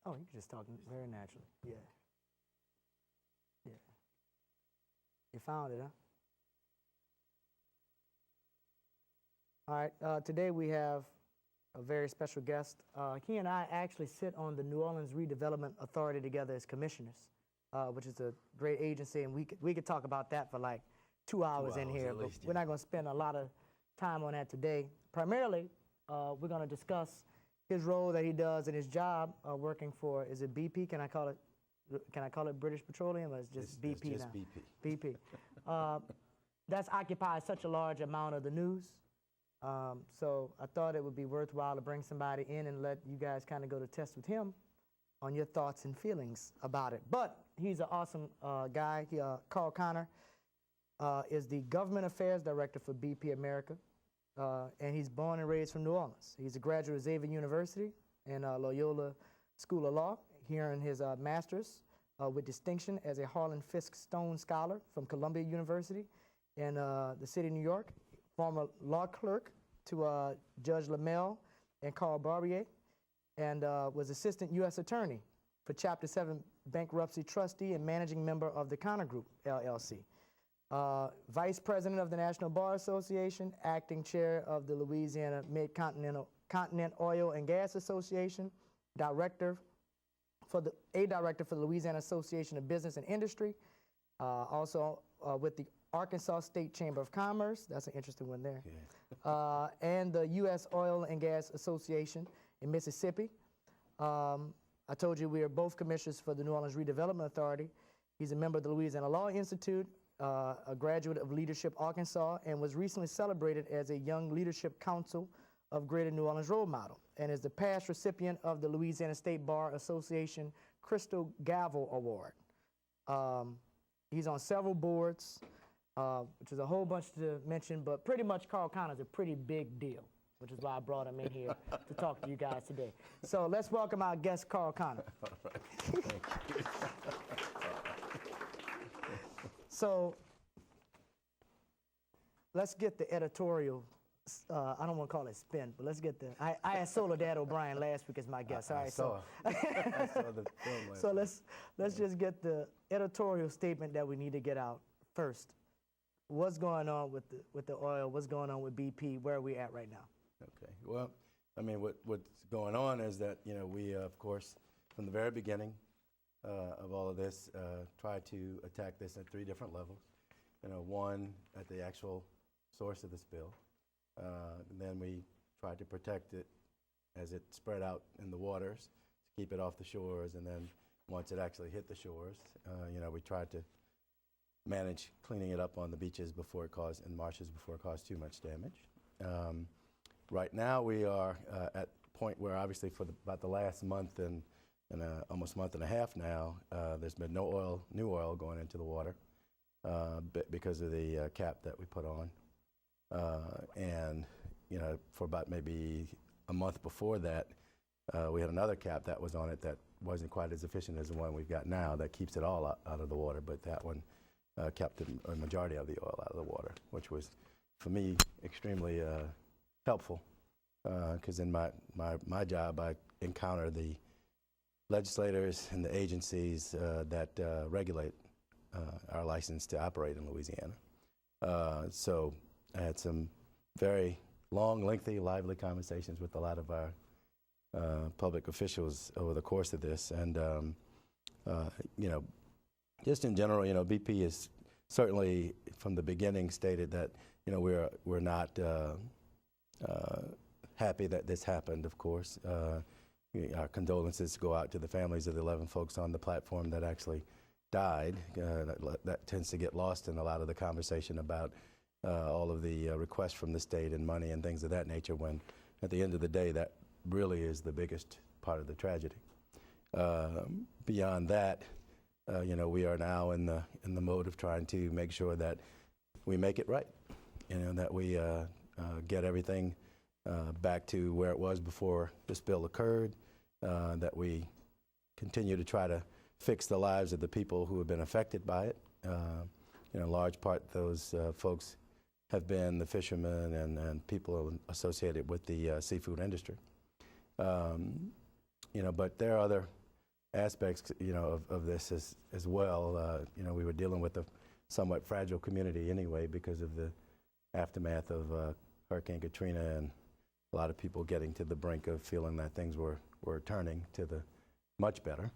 Oh, you can just talk very naturally. Yeah. Yeah. You found it, huh? All right. Today we have a very special guest. He and I actually sit on the New Orleans Redevelopment Authority together as commissioners, which is a great agency, and we could talk about that for like 2 hours in here, but we're not going to spend a lot of time on that today. Primarily, we're going to discuss his role that he does in his job working for, is it BP? Can I call it British Petroleum, or is it just BP it's now? BP. BP. That's occupied such a large amount of the news. So I thought it would be worthwhile to bring somebody in and let you guys kind of go to test with him on your thoughts and feelings about it. But he's an awesome guy. Karl is the Government Affairs Director for BP America. And he's born and raised from New Orleans. He's a graduate of Xavier University and Loyola School of Law, here in his master's with distinction as a Harlan Fiske Stone Scholar from Columbia University in the city of New York, former law clerk to Judge Lamel and Karl Barbier, and was Assistant U.S. Attorney for Chapter 7 Bankruptcy Trustee and Managing Member of the Connor Group, LLC. Vice President of the National Bar Association, Acting Chair of the Louisiana Mid-Continent Oil and Gas Association, Director for the Louisiana Association of Business and Industry, also with the Arkansas State Chamber of Commerce. That's an interesting one there. Yeah. And the U.S. Oil and Gas Association in Mississippi. I told you we are both commissioners for the New Orleans Redevelopment Authority. He's a member of the Louisiana Law Institute, a graduate of Leadership Arkansas, and was recently celebrated as a Young Leadership Council of Greater New Orleans Role Model, and is the past recipient of the Louisiana State Bar Association Crystal Gavel Award. He's on several boards, which is a whole bunch to mention, but pretty much Karl is a pretty big deal, which is why I brought him in here to talk to you guys today. So let's welcome our guest, Karl. All right. Thank you. So let's get the editorial. I don't want to call it spin, but let's get the. I had Soledad O'Brien last week as my guest. I saw the film last So let's just get the editorial statement that we need to get out first. What's going on with the oil? What's going on with BP? Where are we at right now? Okay. Well, I mean, what's going on is that we of course from the very beginning of all of this tried to attack this at 3 different levels. One at the actual source of the spill. And then we tried to protect it as it spread out in the waters to keep it off the shores. And then once it actually hit the shores, we tried to manage cleaning it up on the beaches and marshes before it caused too much damage. Right now we are at a point where obviously for about the last month and almost month and a half now, there's been no new oil going into the water because of the cap that we put on. And for about maybe a month before that, we had another cap that was on it that wasn't quite as efficient as the one we've got now that keeps it all out of the water, but that one kept a majority of the oil out of the water, which was, for me, extremely helpful, because in my job, I encounter the legislators and the agencies that regulate our license to operate in Louisiana. So I had some very long, lengthy, lively conversations with a lot of our public officials over the course of this. And, just in general, BP is certainly from the beginning stated that, we're not happy that this happened, of course. Our condolences go out to the families of the 11 folks on the platform that actually died. That tends to get lost in a lot of the conversation about all of the requests from the state and money and things of that nature, when at the end of the day that really is the biggest part of the tragedy. Beyond that, we are now in the mode of trying to make sure that we make it right, that we get everything back to where it was before the spill occurred, that we continue to try to fix the lives of the people who have been affected by it. In large part, those folks have been the fishermen and people associated with the seafood industry. But there are other aspects, of this as well. We were dealing with a somewhat fragile community anyway because of the aftermath of Hurricane Katrina and a lot of people getting to the brink of feeling that things were turning to the much better.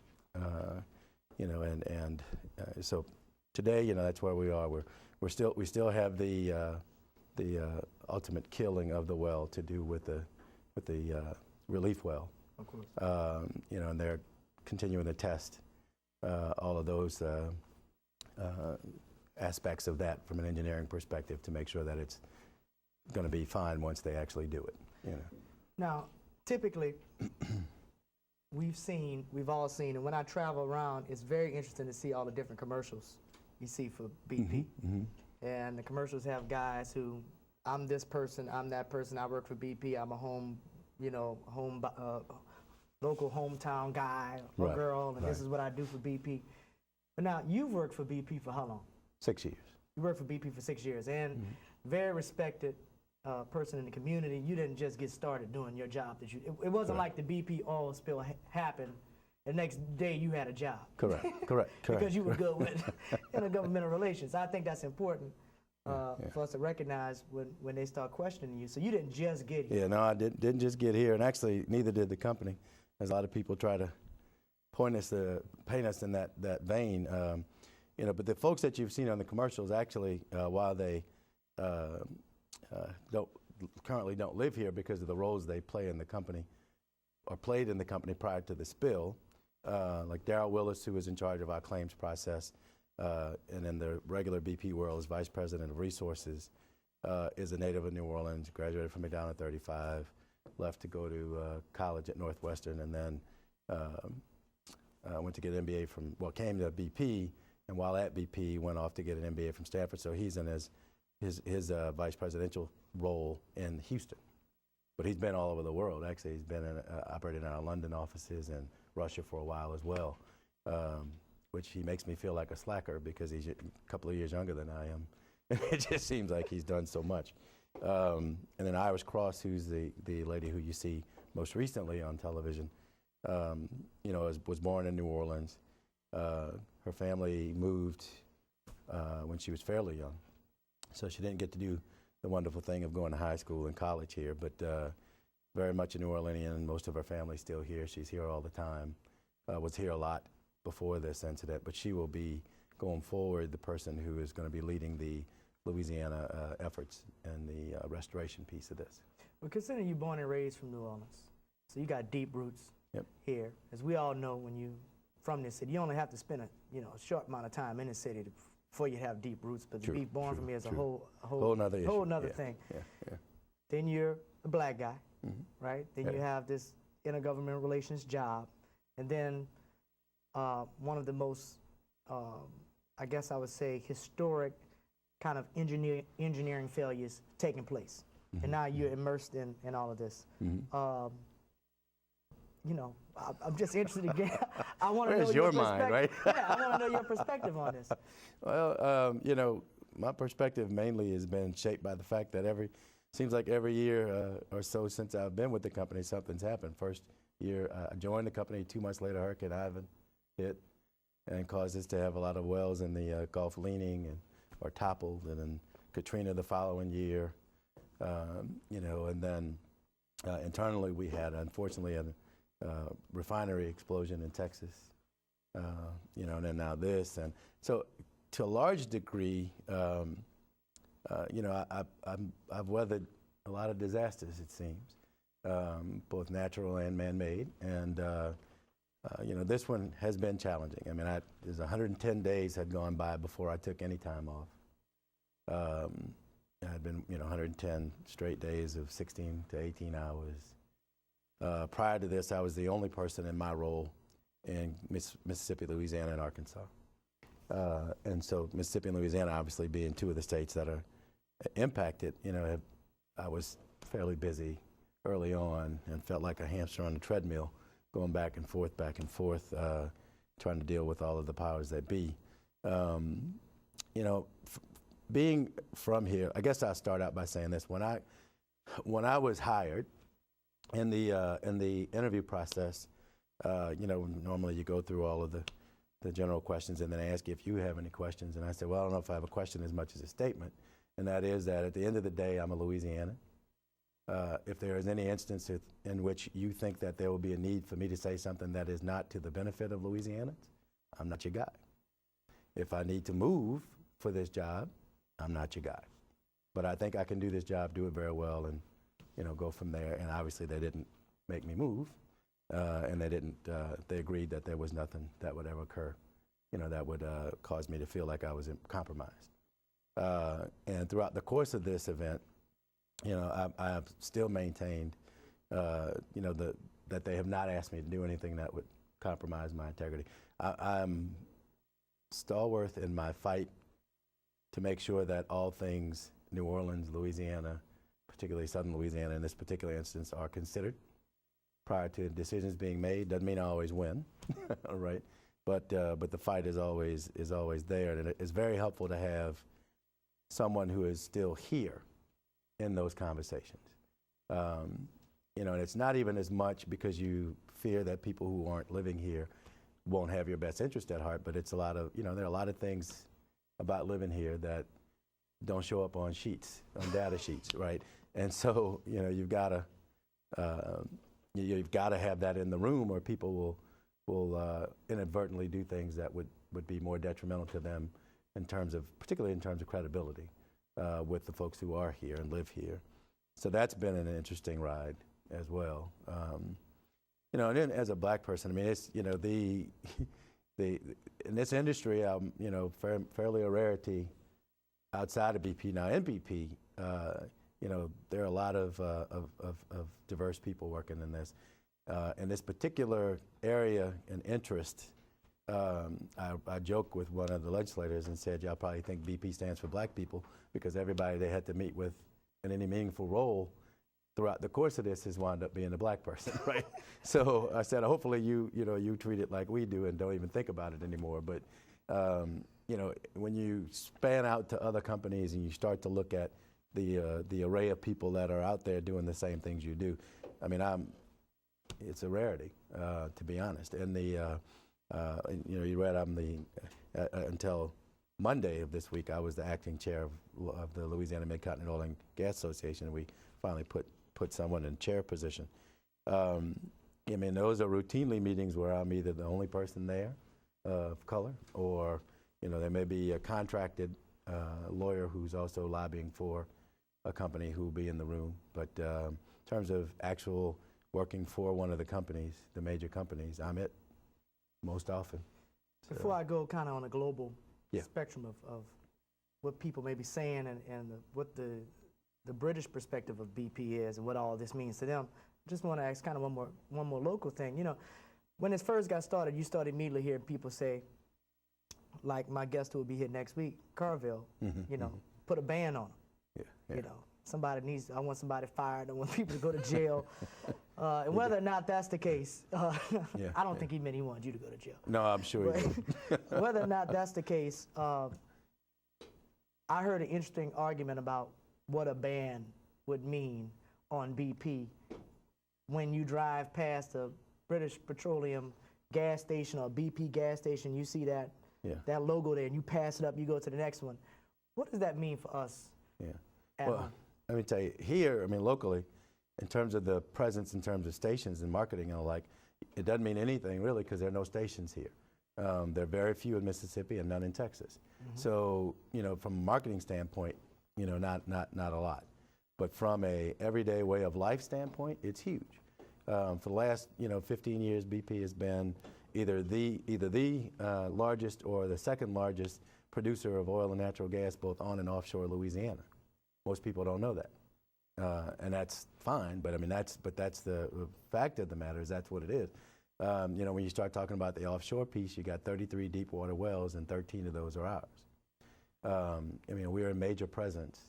So today, that's where we are. We still have the ultimate killing of the well to do with the relief well. Of course. And they're continuing to test all of those aspects of that from an engineering perspective to make sure that it's going to be fine once they actually do it. Now, typically, we've all seen, and when I travel around, it's very interesting to see all the different commercials you see for BP. And the commercials have guys who, I'm this person, I'm that person, I work for BP, I'm a local hometown guy or Right, girl, and right. this is what I do for BP. But now, you've worked for BP for how long? 6 years. You worked for BP for 6 years, and very respected person in the community. You didn't just get started doing your job. It wasn't like the BP oil spill happened. The next day you had a job. Correct. Because you were good with intergovernmental relations. I think that's important for us to recognize when they start questioning you. So you didn't just get here. Yeah, no, I didn't just get here, and actually neither did the company. As a lot of people try to paint us in that vein. But the folks that you've seen on the commercials actually, while they currently don't live here because of the roles they play in the company or played in the company prior to the spill, like Darrell Willis, who was in charge of our claims process, and in the regular BP world is Vice President of Resources, is a native of New Orleans, graduated from McDonald 35, left to go to college at Northwestern, and then went to get an MBA came to BP, and while at BP, went off to get an MBA from Stanford. So he's in his vice presidential role in Houston. But he's been all over the world. Actually, he's been operating in our London offices and Russia for a while as well, which he makes me feel like a slacker because he's a couple of years younger than I am. It just seems like he's done so much. And then Iris Cross, who's the lady who you see most recently on television, was born in New Orleans. Her family moved when she was fairly young, so she didn't get to do the wonderful thing of going to high school and college here, but very much a New Orleanian. Most of her family's still here. She's here all the time. Was here a lot before this incident, but she will be, going forward, the person who is going to be leading the Louisiana efforts and the restoration piece of this. Well, considering you're born and raised from New Orleans, so you got deep roots here. As we all know, when you from this city, you only have to spend a short amount of time in the city before you have deep roots. But to be born from here is a whole nother thing. Yeah. Then you're a black guy, right? Then you have this intergovernmental relations job, and then one of the most, I guess I would say, historic kind of engineering failures taking place. And now you're immersed in all of this. I'm just interested again. I want to know your mind, right? Yeah, I want to know your perspective on this. Well, my perspective mainly has been shaped by the fact that seems like every year or so since I've been with the company, something's happened. First year, I joined the company. 2 months later, Hurricane Irvin hit and caused us to have a lot of wells in the Gulf leaning or toppled, and then Katrina the following year. And then internally we had, unfortunately, a refinery explosion in Texas, and then now this. And so to a large degree, I've weathered a lot of disasters, it seems, both natural and man-made. And, this one has been challenging. I mean, there's 110 days had gone by before I took any time off. It had been, 110 straight days of 16 to 18 hours. Prior to this, I was the only person in my role in Mississippi, Louisiana, and Arkansas. And so Mississippi and Louisiana, obviously being two of the states that are impacted, I was fairly busy early on and felt like a hamster on a treadmill, going back and forth, trying to deal with all of the powers that be. Being from here, I guess I'll start out by saying this. When I was hired in the interview process, Normally you go through all of the general questions and then ask you if you have any questions. And I said, well, I don't know if I have a question as much as a statement. And that is that at the end of the day, I'm a Louisianan. If there is any instance in which you think that there will be a need for me to say something that is not to the benefit of Louisianans, I'm not your guy. If I need to move for this job, I'm not your guy. But I think I can do this job, do it very well, and go from there. And obviously they didn't make me move, and they agreed that there was nothing that would ever occur, that would cause me to feel like I was compromised. And throughout the course of this event, I have still maintained, that they have not asked me to do anything that would compromise my integrity. I'm stalwart in my fight to make sure that all things New Orleans, Louisiana, particularly Southern Louisiana in this particular instance, are considered prior to decisions being made. Doesn't mean I always win, all right? But the fight is always there, and it's very helpful to have someone who is still here in those conversations. And it's not even as much because you fear that people who aren't living here won't have your best interest at heart, but it's a lot of, there are a lot of things about living here that don't show up on sheets, on data sheets, right? And so, you've got to have that in the room, or people will inadvertently do things that would be more detrimental to them particularly in terms of credibility with the folks who are here and live here. So that's been an interesting ride as well. And then as a black person, I mean, it's, in this industry, fairly a rarity outside of BP. Now in BP, there are a lot of diverse people working in this. In this particular area and interest, I joked with one of the legislators and said, y'all probably think BP stands for black people because everybody they had to meet with in any meaningful role throughout the course of this has wound up being a black person, right? So I said, hopefully you treat it like we do and don't even think about it anymore. But, when you span out to other companies and you start to look at the array of people that are out there doing the same things you do, I mean, it's a rarity, to be honest. And you read until Monday of this week, I was the acting chair of the Louisiana Mid-Continent Oil and Gas Association, and we finally put someone in chair position. I mean, those are routinely meetings where I'm either the only person there of color, or there may be a contracted lawyer who's also lobbying for a company who will be in the room. But in terms of actual working for one of the companies, the major companies, I'm it most often. Before I go kind of on a global spectrum of what people may be saying and what the British perspective of BP is and what all this means to them, I just want to ask kind of one more local thing. When this first got started, you started immediately hearing people say, like my guest who will be here next week, Karl, put a ban on him. Yeah. I want somebody fired. I want people to go to jail. And whether or not that's the case, I don't think he meant he wanted you to go to jail. No, I'm sure he did. Whether or not that's the case, I heard an interesting argument about what a ban would mean on BP when you drive past a British Petroleum gas station or BP gas station, you see that logo there, and you pass it up, you go to the next one. What does that mean for us? Well, let me tell you, here, I mean, locally, in terms of the presence, in terms of stations and marketing and the like, it doesn't mean anything really because there are no stations here. There are very few in Mississippi and none in Texas. Mm-hmm. So, from a marketing standpoint, not a lot. But from a everyday way of life standpoint, it's huge. For the last 15 years, BP has been either the largest or the second largest producer of oil and natural gas, both on and offshore Louisiana. Most people don't know that, and that's fine. But I mean, that's the fact of the matter is that's what it is. When you start talking about the offshore piece, you got 33 deep water wells, and 13 of those are ours. I mean, we're a major presence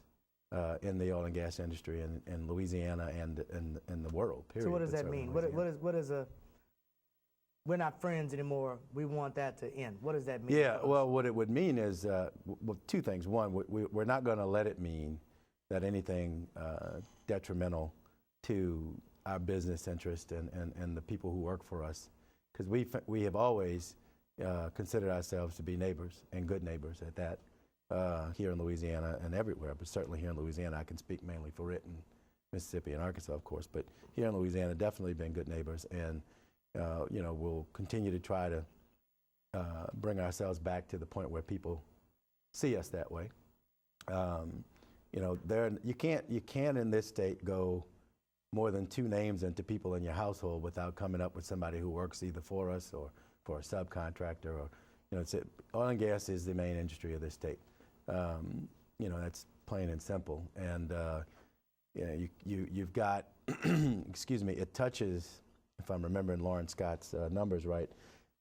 in the oil and gas industry in Louisiana and in the world, period. So what does that mean? What is we're not friends anymore, we want that to end. What does that mean? Yeah, well, what it would mean is, two things. One, we're not going to let it mean that anything detrimental to our business interest and the people who work for us because we have always considered ourselves to be neighbors and good neighbors at that here in Louisiana and everywhere, but certainly here in Louisiana. I can speak mainly for it in Mississippi and Arkansas, of course, but here in Louisiana, definitely been good neighbors, and we'll continue to try to bring ourselves back to the point where people see us that way. You can't in this state go more than 2 names into people in your household without coming up with somebody who works either for us or for a subcontractor, or oil and gas is the main industry of this state. That's plain and simple. And you've got, excuse me, it touches, if I'm remembering Lauren Scott's numbers right,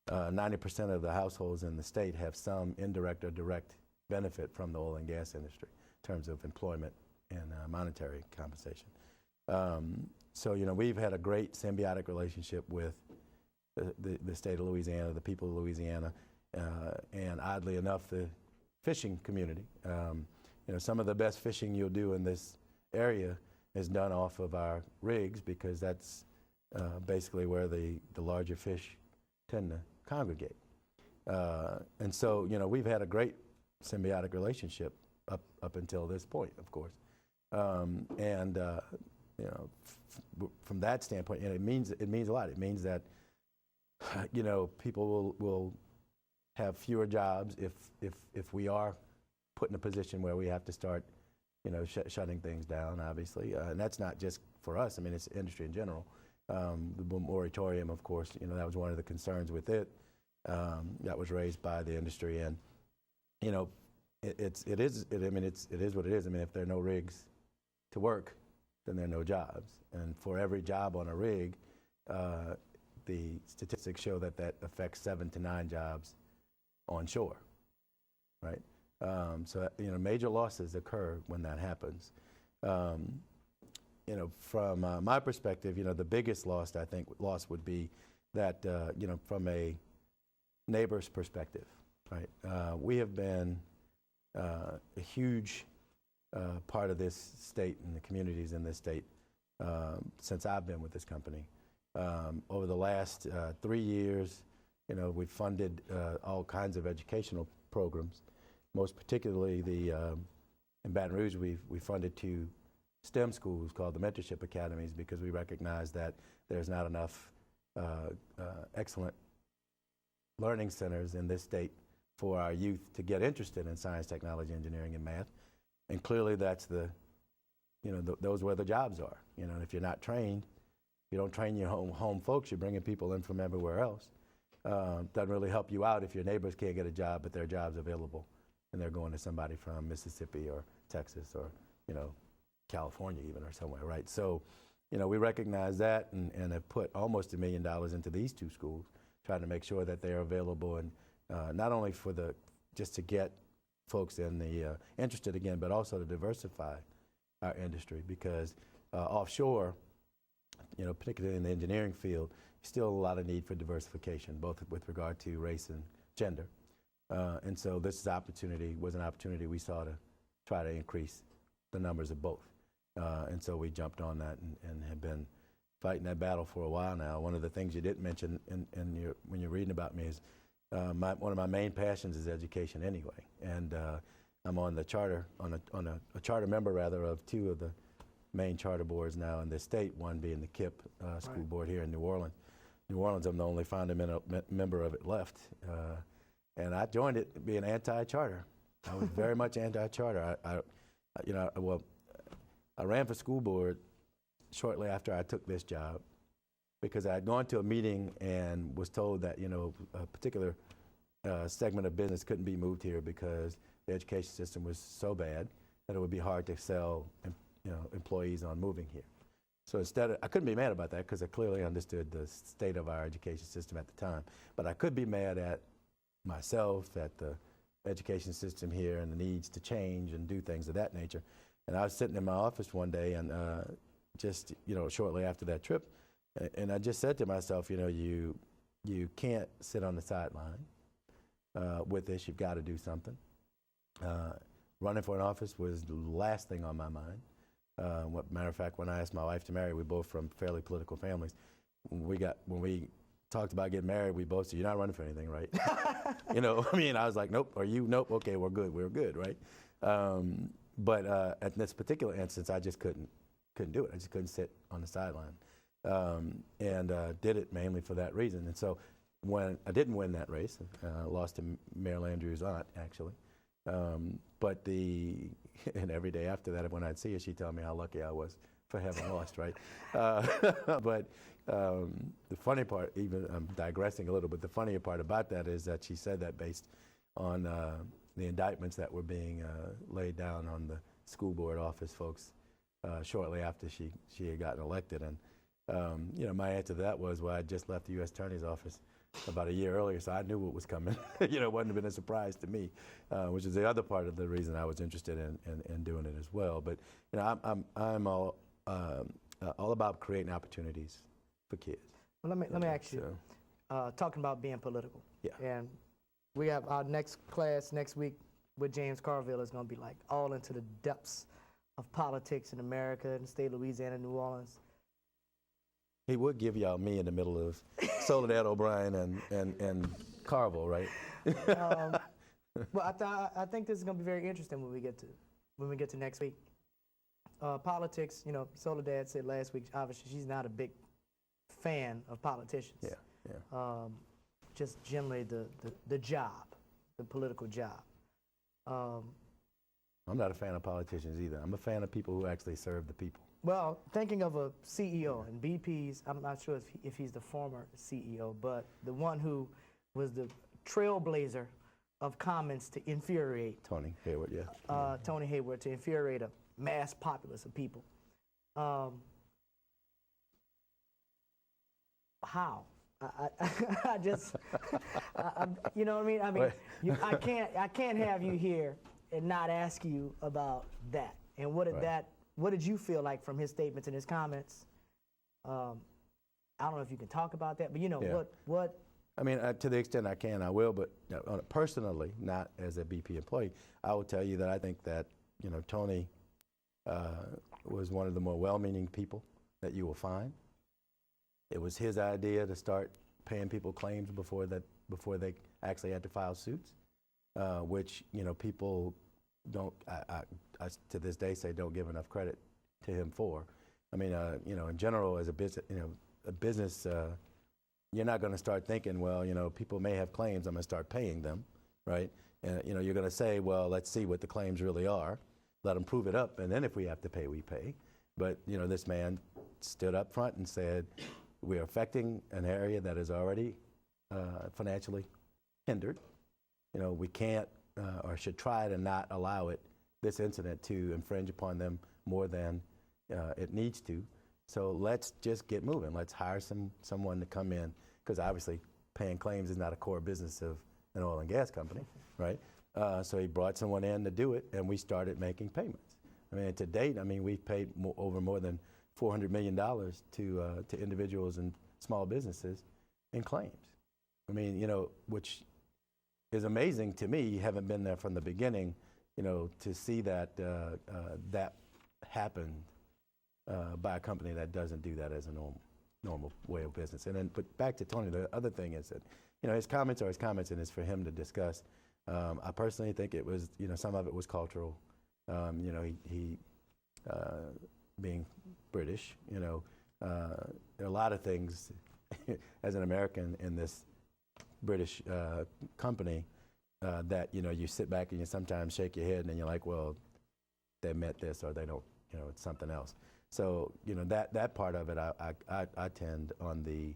90% of the households in the state have some indirect or direct benefit from the oil and gas industry in terms of employment and monetary compensation. So we've had a great symbiotic relationship with the state of Louisiana, the people of Louisiana, and oddly enough, the fishing community. Some of the best fishing you'll do in this area is done off of our rigs, because that's basically where the larger fish tend to congregate. And so, we've had a great symbiotic relationship up until this point, of course. From that standpoint, it means a lot. It means that people will have fewer jobs if we are put in a position where we have to start shutting things down, obviously. And that's not just for us. I mean, it's industry in general. The moratorium, of course, that was one of the concerns with it. That was raised by the industry, and it is what it is. I mean, if there are no rigs to work, then there are no jobs. And for every job on a rig, the statistics show that affects 7 to 9 jobs on shore, right? So major losses occur when that happens. From my perspective, the biggest loss would be that from a neighbor's perspective, right? We have been a huge part of this state and the communities in this state since I've been with this company. Over the last 3 years, we've funded all kinds of educational programs. Most particularly, in Baton Rouge, we funded 2 STEM schools called the Mentorship Academies, because we recognize that there's not enough excellent learning centers in this state for our youth to get interested in science, technology, engineering, and math. And clearly, that's those where the jobs are. If you're not trained, you don't train your home folks. You're bringing people in from everywhere else. Doesn't really help you out if your neighbors can't get a job, but there are jobs available, and they're going to somebody from Mississippi or Texas or California even, or somewhere, right? So, we recognize that and have put almost $1 million into these 2 schools, trying to make sure that they're available, and not only just to get folks interested again, but also to diversify our industry, because offshore, particularly in the engineering field, still a lot of need for diversification, both with regard to race and gender. And so this was an opportunity we saw to try to increase the numbers of both. And so we jumped on that and have been fighting that battle for a while now. One of the things you didn't mention when you're reading about me is one of my main passions is education anyway. And I'm on the charter, a charter member rather, of 2 of the main charter boards now in this state, one being the KIP school board here in New Orleans. New Orleans, I'm the only founding member of it left. And I joined it being anti-charter. I was very much anti-charter. I ran for school board shortly after I took this job, because I had gone to a meeting and was told that a particular segment of business couldn't be moved here because the education system was so bad that it would be hard to sell employees on moving here. So I couldn't be mad about that, because I clearly understood the state of our education system at the time. But I could be mad at myself, at the education system here, and the needs to change and do things of that nature. And I was sitting in my office one day, and just shortly after that trip, and I just said to myself, you can't sit on the sideline with this. You've got to do something. Running for an office was the last thing on my mind. Matter of fact, when I asked my wife to marry, we're both from fairly political families. When we talked about getting married, we both said, "You're not running for anything, right?" You know, I mean, I was like, "Nope." Are you? Nope. Okay, we're good, right? But at this particular instance, I just couldn't do it. I just couldn't sit on the sideline, and did it mainly for that reason. And so when I didn't win that race, lost to Mayor Landrieu's aunt, actually. But and every day after that, when I'd see her, she'd tell me how lucky I was for having lost, right? But the funny part, even I'm digressing a little, but the funnier part about that is that she said that based on the indictments that were being laid down on the school board office folks shortly after she had gotten elected. And you know, my answer to that was, well, I just left the U.S. Attorney's office about a year earlier, so I knew what was coming. You know, it wouldn't have been a surprise to me, which is the other part of the reason I was interested in doing it as well. But you know, I'm all about creating opportunities for kids. Well, let me ask you, talking about being political. Yeah. And we have our next class next week with James Carville is going to be like all into the depths of politics in America and the state of Louisiana, New Orleans. He would give y'all me in the middle of Soledad O'Brien and Karl, right? Well, I think this is going to be very interesting when we get to next week. Politics, you know, Soledad said last week, obviously she's not a big fan of politicians. Yeah. Just generally the job, the political job. I'm not a fan of politicians either. I'm a fan of people who actually serve the people. Well, thinking of a CEO, and BP's, I'm not sure if he's the former CEO, but the one who was the trailblazer of comments to infuriate. Tony Hayward, yeah. Tony Hayward, to infuriate a mass populace of people. How? I just, you know what I mean? I mean, I can't have you here and not ask you about that. And what did you feel like from his statements and his comments? I don't know if you can talk about that, but you know, what? I mean, to the extent I can, I will, but personally, not as a BP employee, I will tell you that I think that, you know, Tony was one of the more well-meaning people that you will find. It was his idea to start paying people claims before they actually had to file suits, which, you know, people don't, I to this day say don't give enough credit to him for. I mean, you know, in general, as a business, you're not going to start thinking, well, you know, people may have claims, I'm going to start paying them, right? And, you know, you're going to say, well, let's see what the claims really are. Let them prove it up, and then if we have to pay, we pay. But, you know, this man stood up front and said, we're affecting an area that is already financially hindered. You know, we can't or should try to not allow this incident to infringe upon them more than it needs to. So let's just get moving. Let's hire someone to come in, because obviously paying claims is not a core business of an oil and gas company, right? So he brought someone in to do it, and we started making payments. I mean, to date, I mean, we've paid over more than $400 million to individuals and small businesses in claims. I mean, you know, which is amazing to me, having been there from the beginning, you know, to see that that happened by a company that doesn't do that as a normal way of business. And then, but back to Tony, the other thing is that, you know, his comments are his comments, and it's for him to discuss. I personally think it was, you know, some of it was cultural. You know, he being British, you know, there are a lot of things as an American in this British company that, you know, you sit back and you sometimes shake your head and then you're like, well, they meant this or they don't, you know, it's something else. So, you know, that part of it, I tend on the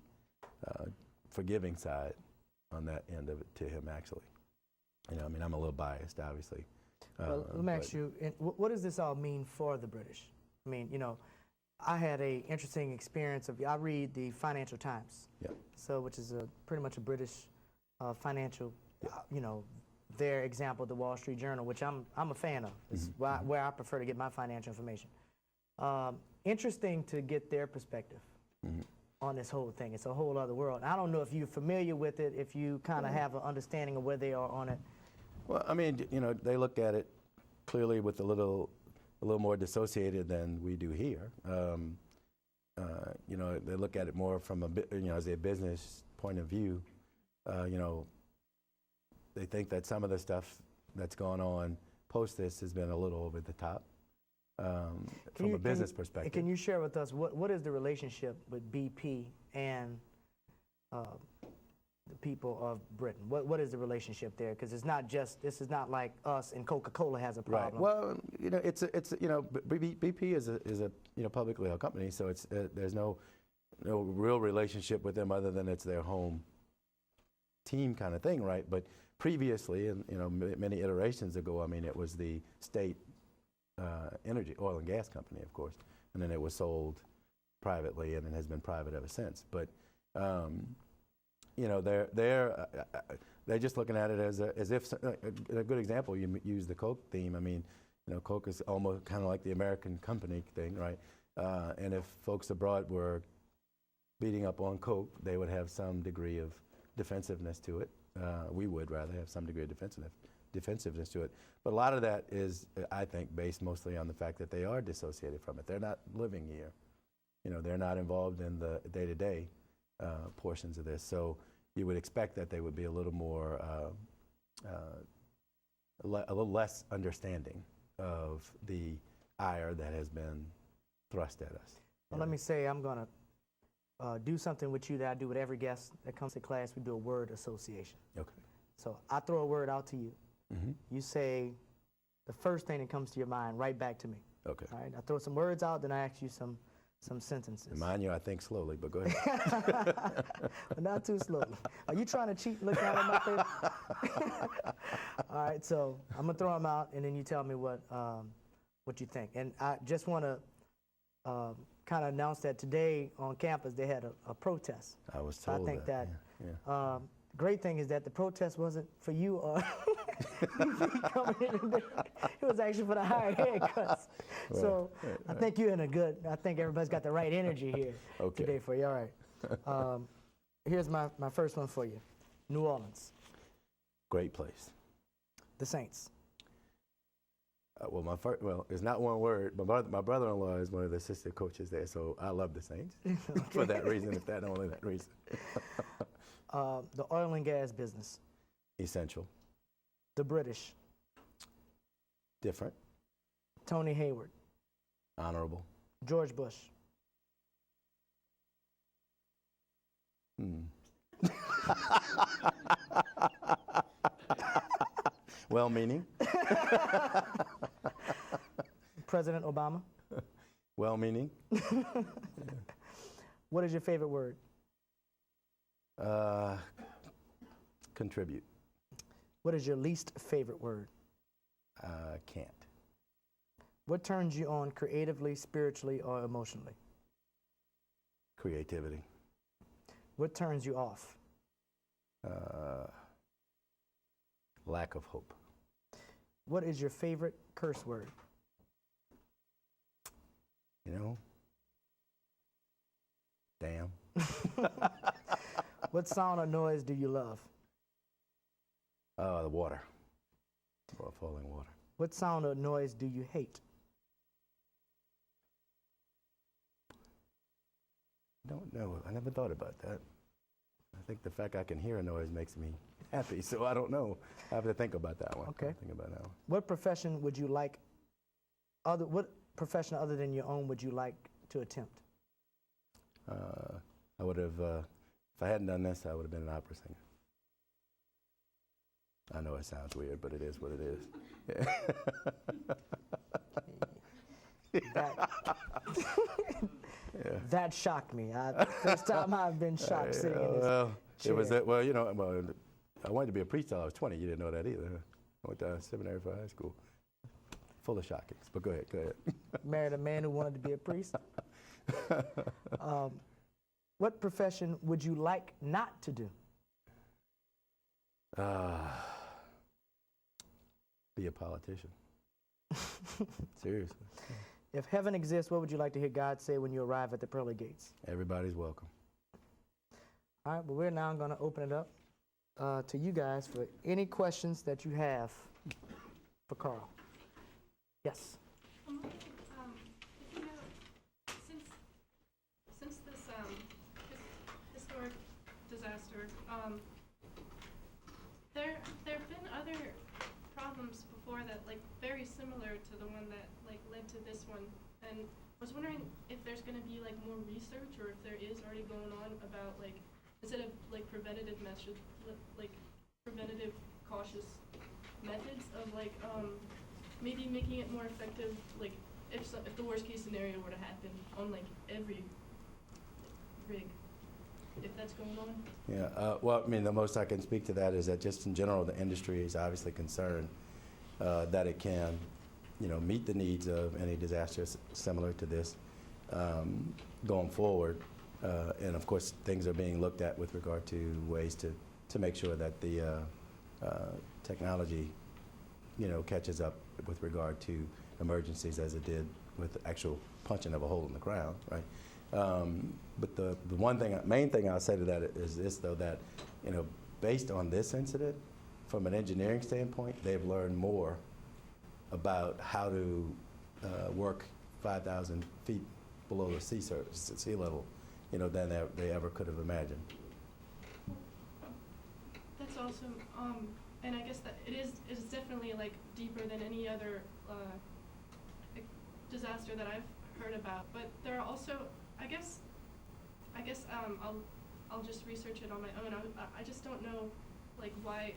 forgiving side on that end of it to him, actually. You know, I mean, I'm a little biased, obviously. Well, let me ask you, what does this all mean for the British? I mean, you know, I had a interesting experience I read the Financial Times, so which is pretty much a British financial, you know, their example, the Wall Street Journal, which I'm a fan of. It's where I prefer to get my financial information. Interesting to get their perspective on this whole thing. It's a whole other world. I don't know if you're familiar with it, if you kind of have an understanding of where they are on it. Well, I mean, you know, they look at it clearly with a little more dissociated than we do here. You know, they look at it more from you know, as a business point of view, they think that some of the stuff that's gone on post this has been a little over the top from a business perspective. Can you share with us what is the relationship with BP and the people of Britain? What is the relationship there? Because this is not like us and Coca-Cola has a problem. Right. Well, BP is a publicly held company, so there's no real relationship with them other than it's their home team kind of thing, right? But previously, and many iterations ago, I mean, it was the state energy, oil and gas company, of course, and then it was sold privately, and it has been private ever since. But they're just looking at it as if a good example. You use the Coke theme. I mean, Coke is almost kind of like the American company thing, right? And if folks abroad were beating up on Coke, they would have some degree of defensiveness to it. We would rather have some degree of defensiveness to it. But a lot of that is, I think, based mostly on the fact that they are dissociated from it. They're not living here. They're not involved in the day-to-day portions of this. So you would expect that they would be a little more, a little less understanding of the ire that has been thrust at us. Well, let me say, I'm going to do something with you that I do with every guest that comes to class. We do a word association. Okay. So I throw a word out to you. Mm-hmm. You say the first thing that comes to your mind right back to me. Okay. All right. I throw some words out, then I ask you some sentences. And mind you, I think slowly, but go ahead. But not too slowly. Are you trying to cheat? Look down at my face. All right. So I'm gonna throw them out, and then you tell me what you think. And I just want to kind of announce that today on campus they had a protest. I was told so I think that. Yeah. Great thing is that the protest wasn't for you or coming in there. It was actually for the higher haircuts. Right. So I think you're in I think everybody's got the right energy here today for you. All right. Here's my first one for you. New Orleans. Great place. The Saints. Well, it's not one word. My brother-in-law is one of the assistant coaches there, so I love the Saints for that reason, if that only that reason. The oil and gas business. Essential. The British. Different. Tony Hayward. Honorable. George Bush. Well-meaning. President Obama. Well-meaning. What is your favorite word? Contribute. What is your least favorite word? Can't. What turns you on creatively, spiritually, or emotionally? Creativity. What turns you off? Lack of hope. What is your favorite curse word? Damn. What sound or noise do you love? The water. Falling water. What sound or noise do you hate? Don't know. I never thought about that. I think the fact I can hear a noise makes me happy, so I don't know. I have to think about that one. Okay. Think about that one. What profession would you like? What profession other than your own would you like to attempt? I would have, if I hadn't done this, I would have been an opera singer. I know it sounds weird, but it is what it is. That shocked me. First time I've been shocked sitting in this chair. It was I wanted to be a priest till I was 20. You didn't know that either. I went to seminary for high school. Full of shockings, but go ahead. Married a man who wanted to be a priest. What profession would you like not to do? Be a politician. Seriously. If heaven exists, what would you like to hear God say when you arrive at the pearly gates? Everybody's welcome. All right, well, we're now going to open it up to you guys for any questions that you have for Karl. Yes. Since this historic disaster There've been other problems before that, like, very similar to the one that, like, led to this one. And I was wondering if there's going to be, like, more research, or if there is already going on about, like, instead of, like, preventative methods, like, preventative cautious methods of, like, maybe making it more effective, like, if the worst case scenario were to happen on, like, every rig, if that's going on. Yeah, well, I mean, the most I can speak to that is that just in general, the industry is obviously concerned that it can, meet the needs of any disasters similar to this going forward. And of course, things are being looked at with regard to ways to make sure that the technology, catches up with regard to emergencies as it did with the actual punching of a hole in the ground, right? But the main thing I'll say to that is this, though, that, based on this incident, from an engineering standpoint, they've learned more about how to work 5,000 feet below the sea level, than they ever could have imagined. That's awesome. And I guess that it's definitely, like, deeper than any other disaster that I've heard about. But there are also, I guess I'll just research it on my own. I just don't know, like, why.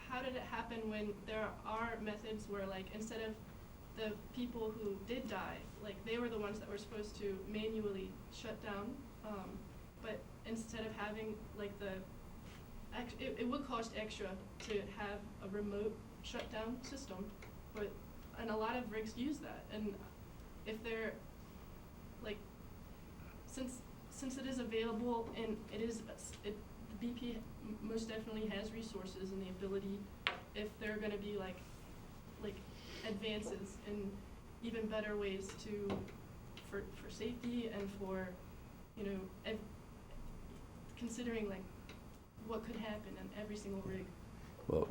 How did it happen when there are methods where, like, instead of the people who did die, like, they were the ones that were supposed to manually shut down, but instead of having, like, it would cost extra to have a remote shutdown system, and a lot of rigs use that. And if they're, like, since it is available and the BP most definitely has resources and the ability, if there are going to be like advances in even better ways for safety and for, considering, like, what could happen in every single rig. Well,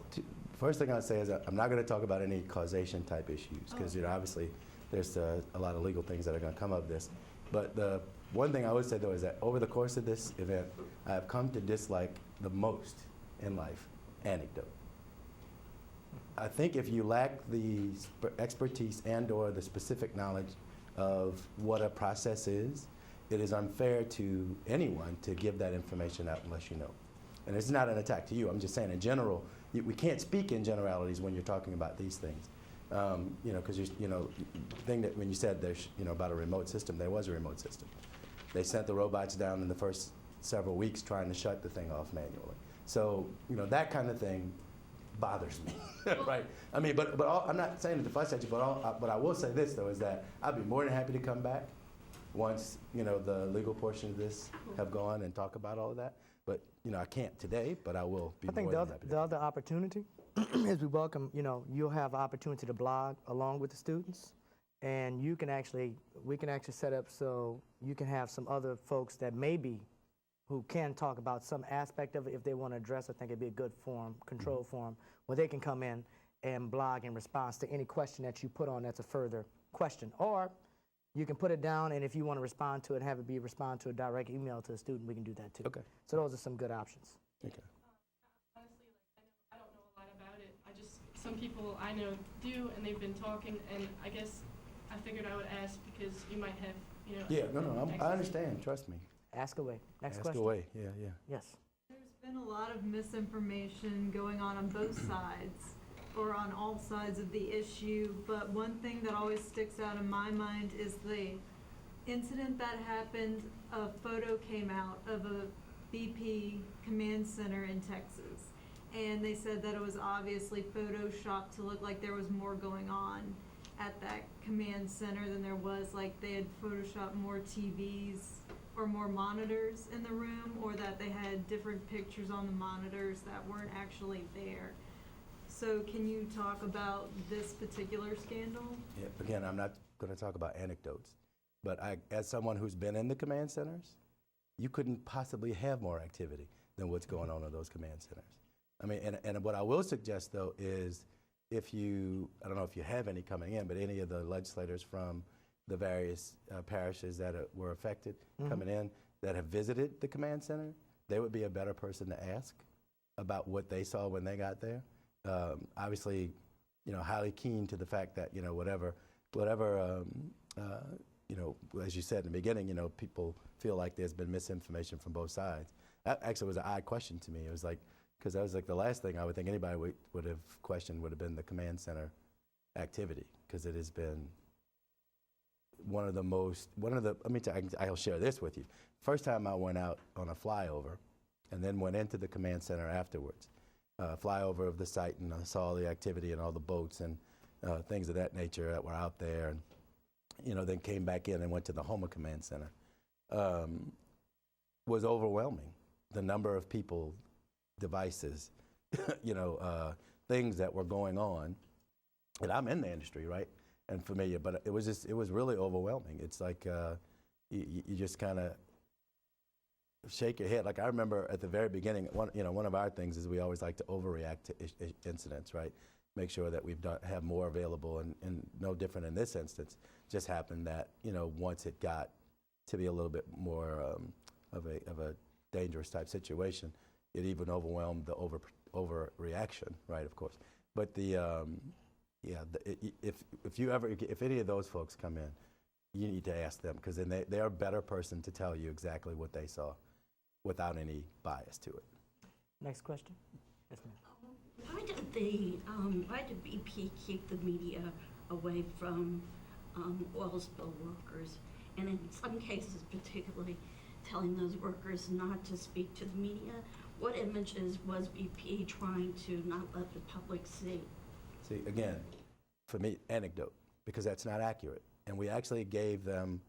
first thing I'd say is I'm not going to talk about any causation type issues, because obviously there's a lot of legal things that are going to come of this. But the one thing I would say, though, is that over the course of this event, I've come to dislike the most in life anecdote. I think if you lack the expertise and/or the specific knowledge of what a process is, it is unfair to anyone to give that information out unless you know. And it's not an attack to you. I'm just saying in general, we can't speak in generalities when you're talking about these things. Because thing that when you said there's, about a remote system, there was a remote system. They sent the robots down in the first several weeks trying to shut the thing off manually. So, that kind of thing bothers me, right? I mean, but I'm not saying it to fuss at you, but I will say this, though, is that I'd be more than happy to come back once, the legal portion of this have gone and talk about all of that. But, I can't today, but I will be more than happy. I think the other opportunity is we welcome, you'll have opportunity to blog along with the students, and we can actually set up so you can have some other folks that who can talk about some aspect of it if they want to address. I think it'd be a good forum, control forum, where they can come in and blog in response to any question that you put on that's a further question. Or you can put it down, and if you want to respond to it, have it respond to a direct email to the student, we can do that too. Okay. So those are some good options. Okay. Honestly, I don't know a lot about it. Some people I know do, and they've been talking, and I guess I figured I would ask because you might have, Yeah, no, I understand. Trust me. Ask away. Next question. Ask away. Yeah. Yes. There's been a lot of misinformation going on both sides, or on all sides of the issue, but one thing that always sticks out in my mind is the incident that happened. A photo came out of a BP command center in Texas, and they said that it was obviously photoshopped to look like there was more going on at that command center than there was, like they had photoshopped more TVs or more monitors in the room, or that they had different pictures on the monitors that weren't actually there. So can you talk about this particular scandal? Yeah, again, I'm not going to talk about anecdotes, but as someone who's been in the command centers, you couldn't possibly have more activity than what's going on in those command centers. I mean, and what I will suggest, though, is I don't know if you have any coming in, but any of the legislators from the various parishes that were affected coming in that have visited the command center, they would be a better person to ask about what they saw when they got there. Obviously, highly keen to the fact that, whatever, as you said in the beginning, people feel like there's been misinformation from both sides. That actually was an odd question to me. It was like, because that was like the last thing I would think anybody would have questioned would have been the command center activity, because it has been I'll share this with you. First time I went out on a flyover and then went into the command center afterwards, flyover of the site, and I saw the activity and all the boats and things of that nature that were out there, and then came back in and went to the Homa Command Center. Was overwhelming. The number of people, devices, things that were going on. And I'm in the industry, right, and familiar, but it was really overwhelming. It's like you just kind of shake your head. Like I remember at the very beginning, one of our things is we always like to overreact to incidents, right? Make sure that have more available, and no different in this instance. Just happened that once it got to be a little bit more of a dangerous type situation, it even overwhelmed the overreaction, right? Of course, but if any of those folks come in, you need to ask them, because then they're a better person to tell you exactly what they saw without any bias to it. Next question. Yes, ma'am. Why did BP keep the media away from oil spill workers, and in some cases particularly telling those workers not to speak to the media? What images was BP trying to not let the public see? See, again, for me, anecdote, because that's not accurate. And we actually gave them,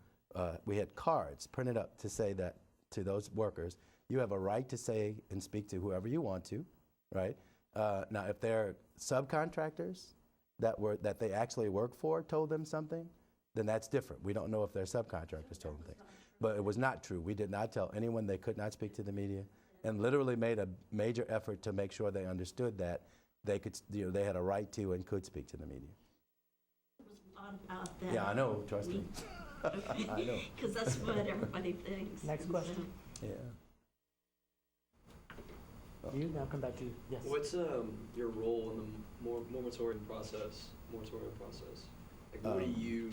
we had cards printed up to say that to those workers, you have a right to say and speak to whoever you want to, right? Now, if they're subcontractors that they actually work for told them something, then that's different. We don't know if their subcontractors told them things. But it was not true. We did not tell anyone they could not speak to the media, and literally made a major effort to make sure they understood that they could, they had a right to and could speak to the media. There was a lot about that. Yeah, I know. Trust me. Okay. I know. Because that's what everybody thinks. Next question. Yeah. You, now come back to you. Yes. What's your role in the moratorium process? Like, what do you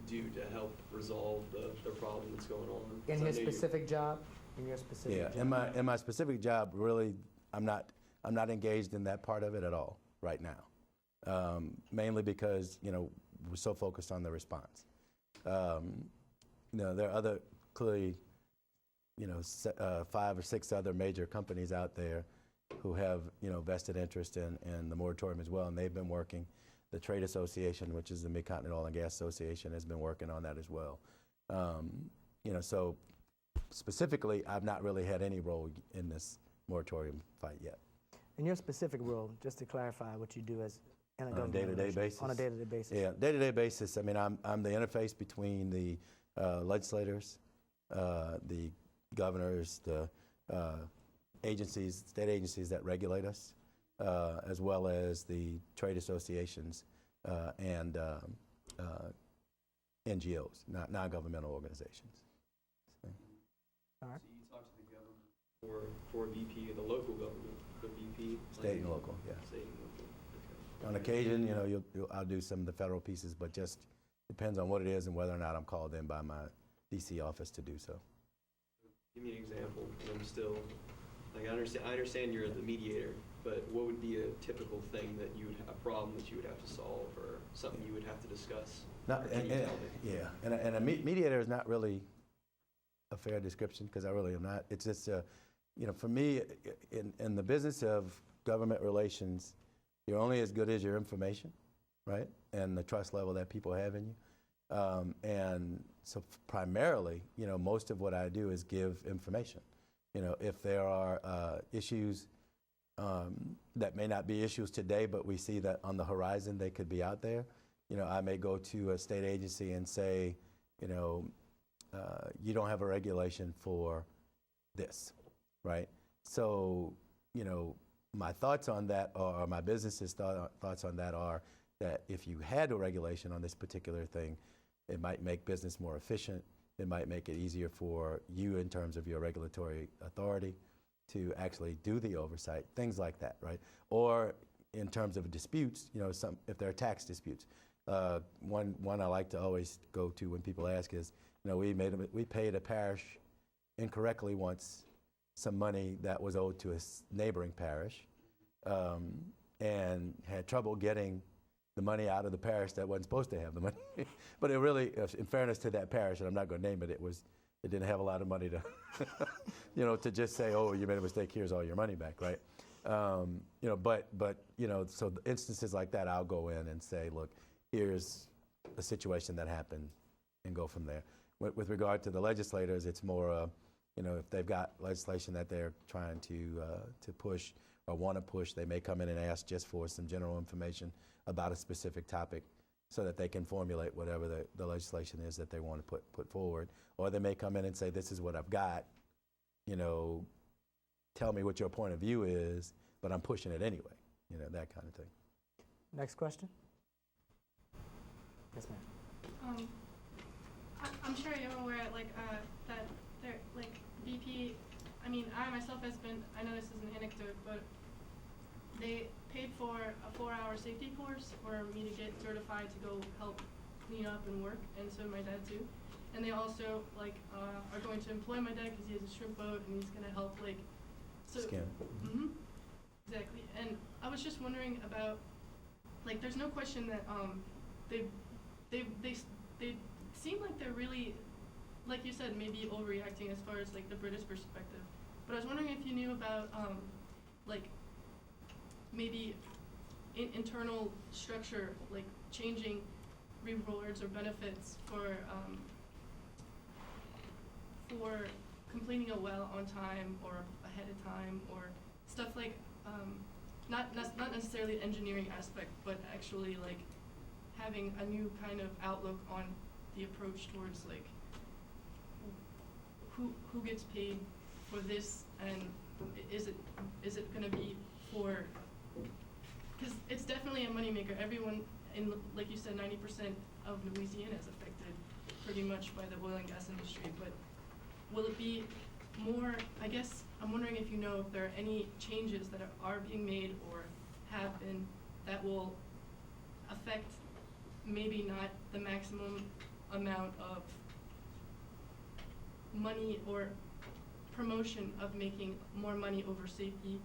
do to help resolve the problem that's going on? In 'Cause I his know specific job? In your specific job? Yeah, in my specific job, really, I'm not engaged in that part of it at all right now. Mainly because, we're so focused on the response. There are other, clearly, 5 or 6 other major companies out there who have, vested interest in the moratorium as well, and they've been working. The Trade Association, which is the Mid-Continent Oil and Gas Association, has been working on that as well. So specifically, I've not really had any role in this moratorium fight yet. In your specific role, just to clarify what you do as in a On a government day-to-day relation- basis? On a day-to-day basis. Yeah, day-to-day basis. I mean, I'm the interface between the legislators, the governors, the agencies, state agencies that regulate us, as well as the trade associations and NGOs, non-governmental organizations. So. All right. So you talk to the government for BP, the local government, the BP? State and local, yeah. State and local, okay. On occasion, I'll do some of the federal pieces, but just depends on what it is and whether or not I'm called in by my DC office to do so. Give me an example. I'm still, I understand you're the mediator, but what would be a typical thing that a problem that you would have to solve, or something you would have to discuss? Can you tell me? Yeah, and a mediator is not really a fair description, because I really am not. It's just, for me, in the business of government relations, you're only as good as your information, right? And the trust level that people have in you. And so primarily, most of what I do is give information. If there are issues that may not be issues today, but we see that on the horizon they could be out there, I may go to a state agency and say, you don't have a regulation for this, right? So, my thoughts on that, or my business's thoughts on that, are that if you had a regulation on this particular thing, it might make business more efficient. It might make it easier for you in terms of your regulatory authority. to actually do the oversight, things like that, right? Or in terms of disputes, you know, if there are tax disputes. One I like to always go to when people ask is, you know, we paid a parish incorrectly once some money that was owed to a neighboring parish, and had trouble getting the money out of the parish that wasn't supposed to have the money. But it really, in fairness to that parish, and I'm not going to name it, it didn't have a lot of money to, you know, to just say, oh, you made a mistake, here's all your money back, right? You know, but you know, so instances like that, I'll go in and say, look, here's a situation that happened, and go from there. With regard to the legislators, it's more, you know, if they've got legislation that they're trying to push or want to push, they may come in and ask just for some general information about a specific topic, so that they can formulate whatever the legislation is that they want to put forward. Or they may come in and say, this is what I've got, you know, tell me what your point of view is, but I'm pushing it anyway, you know, that kind of thing. Next question? Yes, ma'am. I'm sure you're aware, like, that there, like, BP, I mean, I myself I know this is an anecdote, but they paid for a 4-hour safety course for me to get certified to go help clean up and work, and so my dad too. And they also, like, are going to employ my dad because he has a shrimp boat, and he's going to help, like, so. Skin. Mm-hmm. Exactly. And I was just wondering about, like, there's no question that they seem like they're really, like you said, maybe overreacting as far as, like, the British perspective. But I was wondering if you knew about, like, maybe internal structure, like changing rewards or benefits for completing a well on time or ahead of time, or stuff like, not necessarily the engineering aspect, but actually like having a new kind of outlook on the approach towards like who gets paid for this, and is it going to be for, because it's definitely a moneymaker. Everyone in, like you said, 90% of Louisiana is affected pretty much by the oil and gas industry, but will it be more, I guess I'm wondering if you know if there are any changes that are being made or have been that will affect maybe not the maximum amount of money or promotion of making more money over safety.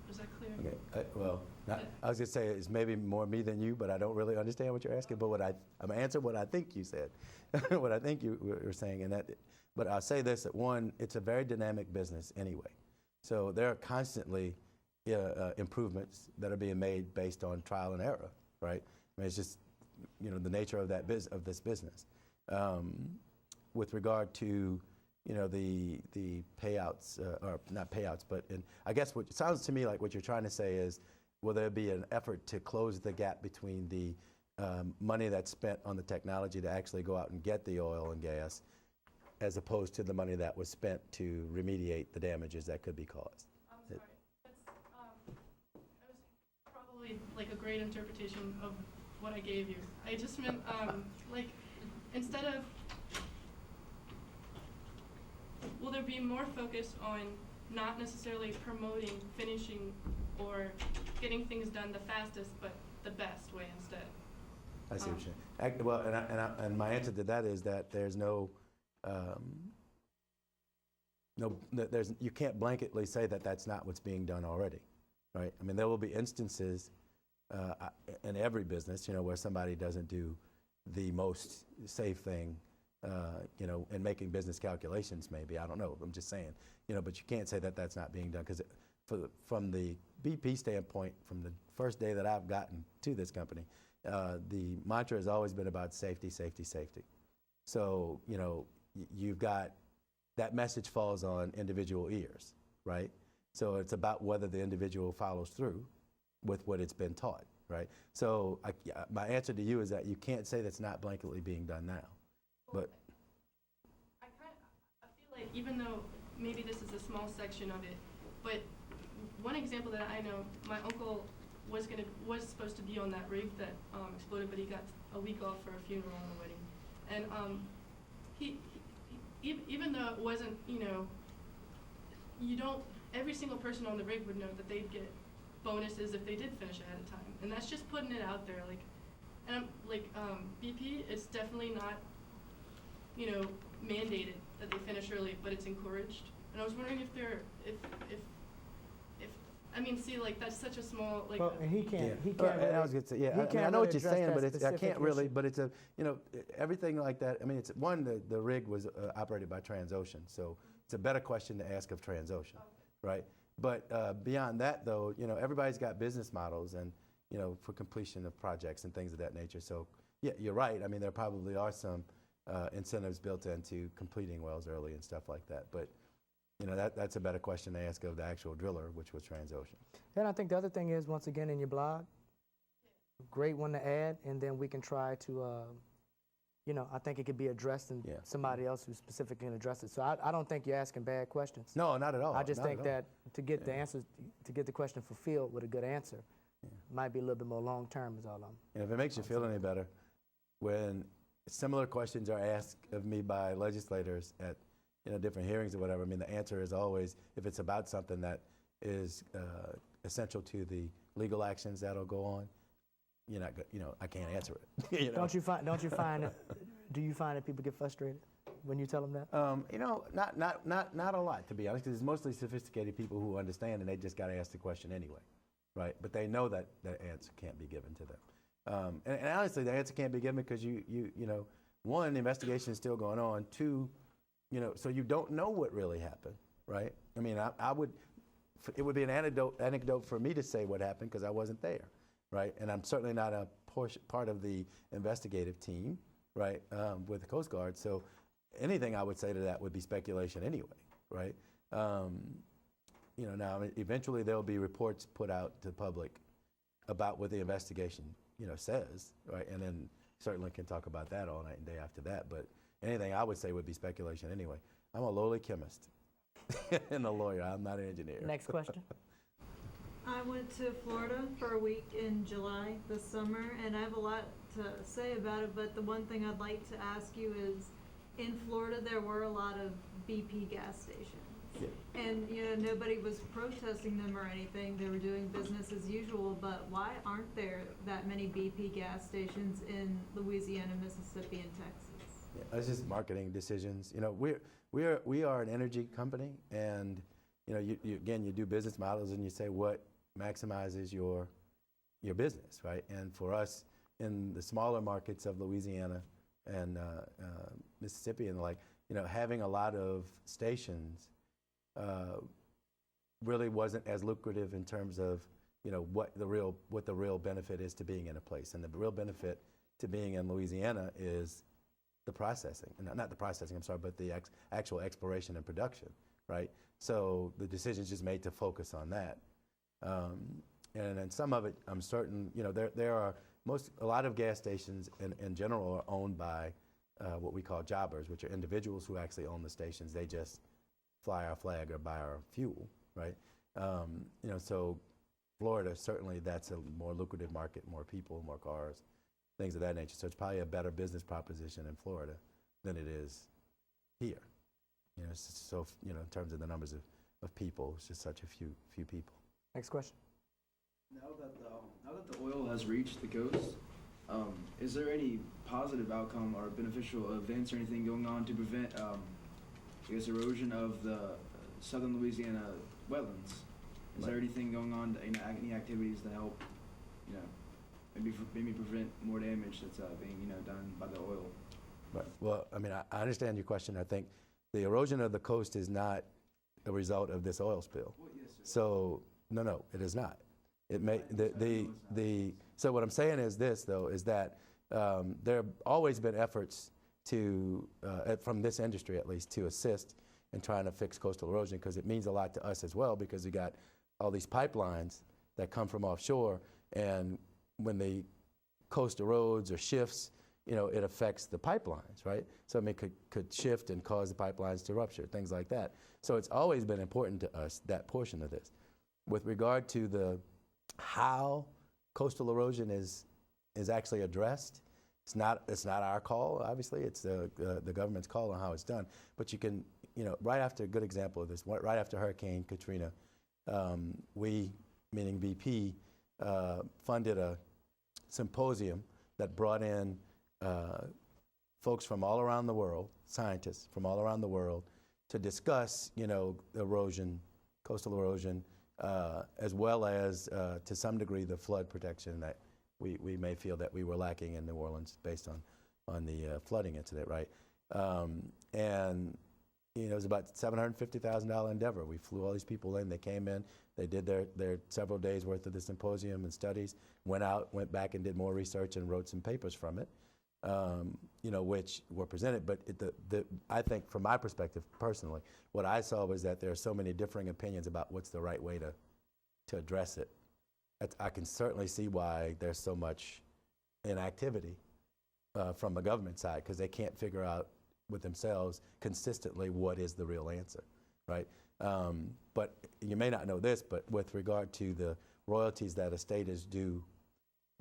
Was that clear? Okay. Well, I was going to say it's maybe more me than you, but I don't really understand what you're asking. But I'm answering what I think you said, what I think you were saying, and that. But I'll say this: that one, it's a very dynamic business anyway. So there are constantly improvements that are being made based on trial and error, right? I mean, it's just, you know, the nature of this business. With regard to, you know, the payouts, or not payouts, but I guess what it sounds to me like what you're trying to say is, will there be an effort to close the gap between the money that's spent on the technology to actually go out and get the oil and gas, as opposed to the money that was spent to remediate the damages that could be caused? I'm sorry. That was probably like a great interpretation of what I gave you. I just meant, like, instead of, will there be more focus on not necessarily promoting, finishing, or getting things done the fastest, but the best way instead? I see what you're saying. Well, and my answer to that is that there's you can't blanketly say that that's not what's being done already, right? I mean, there will be instances in every business, you know, where somebody doesn't do the most safe thing, you know, in making business calculations, maybe. I don't know. I'm just saying, you know, but you can't say that that's not being done, because from the BP standpoint, from the first day that I've gotten to this company, the mantra has always been about safety, safety, safety. So, you know, you've got, that message falls on individual ears, right? So it's about whether the individual follows through with what it's been taught, right? So my answer to you is that you can't say that's not blanketly being done now. But I feel like, even though maybe this is a small section of it, but one example that I know, my uncle was supposed to be on that rig that exploded, but he got a week off for a funeral and a wedding, and he even though it wasn't, you know, you don't, every single person on the rig would know that they'd get bonuses if they did finish ahead of time. And that's just putting it out there, like, and BP, it's definitely not, mandated that they finish early, but it's encouraged. And I was wondering if I mean, see, like, that's such a small, like. Well, and he can't Well, really, and I was gonna say, yeah, he I can't know what really you're address saying, that but I specific can't really, issue. but it's everything like that. I mean, it's one, the rig was operated by Transocean, so it's a better question to ask of Transocean, right? But beyond that, though, everybody's got business models and, for completion of projects and things of that nature. So, yeah, you're right. I mean, there probably are some incentives built into completing wells early and stuff like that. But, that's a better question to ask of the actual driller, which was Transocean. and I think the other thing is, once again, in your blog, great one to add, and then we can try to, I think it could be addressed in Yeah. somebody else who specifically can address it. So I don't think you're asking bad questions. No, not at all. I just not think at all. that to get the answers, to get the question fulfilled with a good answer, might be a little bit more long term is all I'm. And if it makes you feel any better, when similar questions are asked of me by legislators at different hearings or whatever, I mean, the answer is always, if it's about something that is essential to the legal actions that'll go on, you're not, I can't answer it. Don't you find do you find that people get frustrated when you tell them that? Not a lot, to be honest, because it's mostly sophisticated people who understand, and they just got to ask the question anyway, right? But they know that the answer can't be given to them. And honestly, the answer can't be given because one, the investigation is still going on. Two, so you don't know what really happened, right? I mean, it would be an anecdote for me to say what happened because I wasn't there, right? And I'm certainly not a part of the investigative team, right, with the Coast Guard. So anything I would say to that would be speculation anyway, right? Now eventually there'll be reports put out to the public about what the investigation, says, right? And then certainly can talk about that all night and day after that. But anything I would say would be speculation anyway. I'm a lowly chemist and a lawyer. I'm not an engineer. Next question. I went to Florida for a week in July this summer, and I have a lot to say about it, but the one thing I'd like to ask you is, in Florida there were a lot of BP gas stations. Yeah. And, nobody was protesting them or anything. They were doing business as usual, but why aren't there that many BP gas stations in Louisiana, Mississippi, and Texas? Yeah, it's just marketing decisions. We are an energy company, and you do business models, and you say what maximizes your business, right? And for us, in the smaller markets of Louisiana and Mississippi and the like, having a lot of stations really wasn't as lucrative in terms of what the real benefit is to being in a place. And the real benefit to being in Louisiana is the processing, not the processing, I'm sorry, but the actual exploration and production, right? So the decision's just made to focus on that. And then some of it, I'm certain, there are a lot of gas stations in general are owned by what we call jobbers, which are individuals who actually own the stations. They just fly our flag or buy our fuel, right? So Florida, certainly that's a more lucrative market, more people, more cars, things of that nature. So it's probably a better business proposition in Florida than it is here. So in terms of the numbers of people, it's just such a few people. Next question. Now that the oil has reached the coast, is there any positive outcome or beneficial events or anything going on to prevent, erosion of the southern Louisiana wetlands? Is there anything going on, any activities to help, maybe prevent more damage that's being, done by the oil? Right. Well, I mean, I understand your question. I think the erosion of the coast is not a result of this oil spill. Well, yes, sir. So no, it is not. It may so what I'm saying is this though, is that there have always been efforts to from this industry at least to assist in trying to fix coastal erosion, because it means a lot to us as well, because we got all these pipelines that come from offshore, and when the coast erodes or shifts, it affects the pipelines, right? So it could shift and cause the pipelines to rupture, things like that. So it's always been important to us, that portion of this. With regard to how coastal erosion is actually addressed, it's not our call, obviously. It's the government's call on how it's done. But you can right after, a good example of this, right after Hurricane Katrina, we, meaning BP, funded a symposium that brought in folks from all around the world, scientists from all around the world, to discuss, erosion, coastal erosion, as well as, to some degree, the flood protection that we may feel that we were lacking in New Orleans based on the flooding incident, right? And it was about $750,000 endeavor. We flew all these people in. They came in. They did their several days worth of the symposium and studies. Went back and did more research and wrote some papers from it, which were presented. But I think, from my perspective personally, what I saw was that there are so many differing opinions about what's the right way to address it. I can certainly see why there's so much inactivity from the government side, because they can't figure out with themselves consistently what is the real answer, right? But you may not know this, but with regard to the royalties that a state is due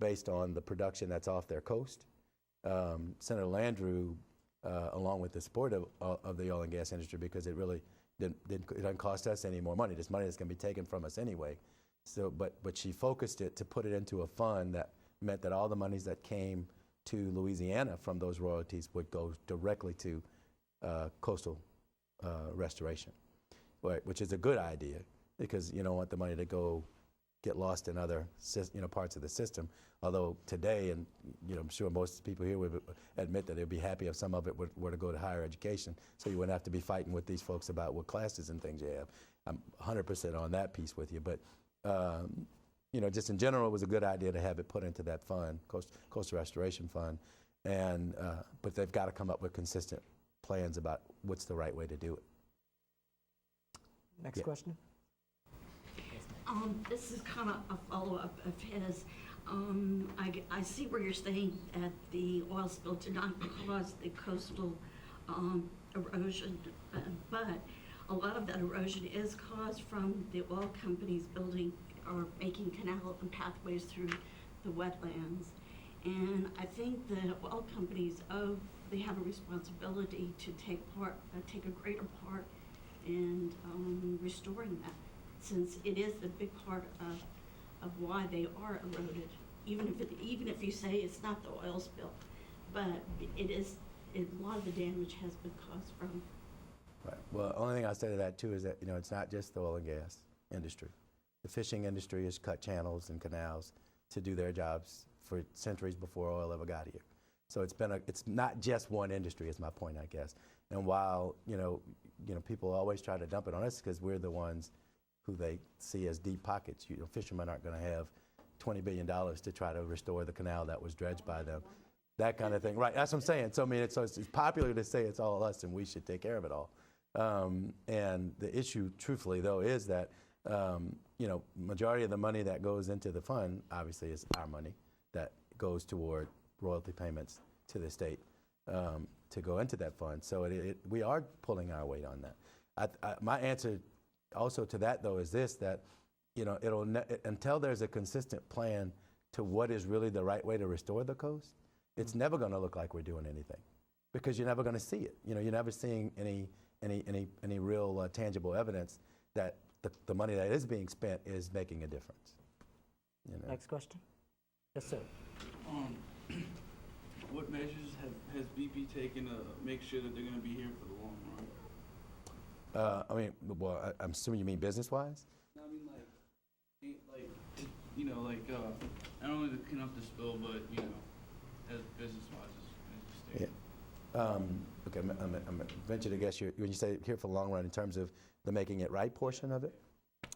based on the production that's off their coast, Senator Landrieu, along with the support of the oil and gas industry, because it really it doesn't cost us any more money. This money that's going to be taken from us anyway. So, but she focused it to put it into a fund that meant that all the monies that came to Louisiana from those royalties would go directly to coastal restoration, right, which is a good idea, because you don't want the money to go get lost in other parts of the system. Although today, and I'm sure most people here would admit that they'd be happy if some of it were to go to higher education, so you wouldn't have to be fighting with these folks about what classes and things you have. I'm 100% on that piece with you, but just in general, it was a good idea to have it put into that fund, Coastal Restoration Fund, and but they've got to come up with consistent plans about what's the right way to do it. Next question. This is kind of a follow-up of his. I see where you're saying that the oil spill did not cause the coastal erosion, but a lot of that erosion is caused from the oil companies building or making canal and pathways through the wetlands. And I think the oil companies they have a responsibility to take a greater part in restoring that, since it is a big part of why they are eroded. Even if you say it's not the oil spill, but a lot of the damage has been caused from. Right. Well, the only thing I'll say to that too is that it's not just the oil and gas industry. The fishing industry has cut channels and canals to do their jobs for centuries before oil ever got here. So it's not just one industry, is my point, I guess. And while people always try to dump it on us because we're the ones who they see as deep pockets. Fishermen aren't going to have $20 billion to try to restore the canal that was dredged by them. That kind of thing, right? That's what I'm saying. So I mean, it's popular to say it's all us and we should take care of it all. And the issue, truthfully, though, is that majority of the money that goes into the fund, obviously, is our money that goes toward royalty payments to the state to go into that fund. So we are pulling our weight on that. My answer also to that, though, is this: that until there's a consistent plan to what is really the right way to restore the coast, it's never going to look like we're doing anything, because you're never going to see it. You're never seeing any real tangible evidence that the money that is being spent is making a difference. Next question. Yes, sir. What measures has BP taken to make sure that they're going to be here for the long run? I'm assuming you mean business-wise? No, I mean not only to clean up the spill, but as business-wise as the state. Yeah. Okay, I'm venture to guess when you say here for the long run, in terms of the making it right portion of it.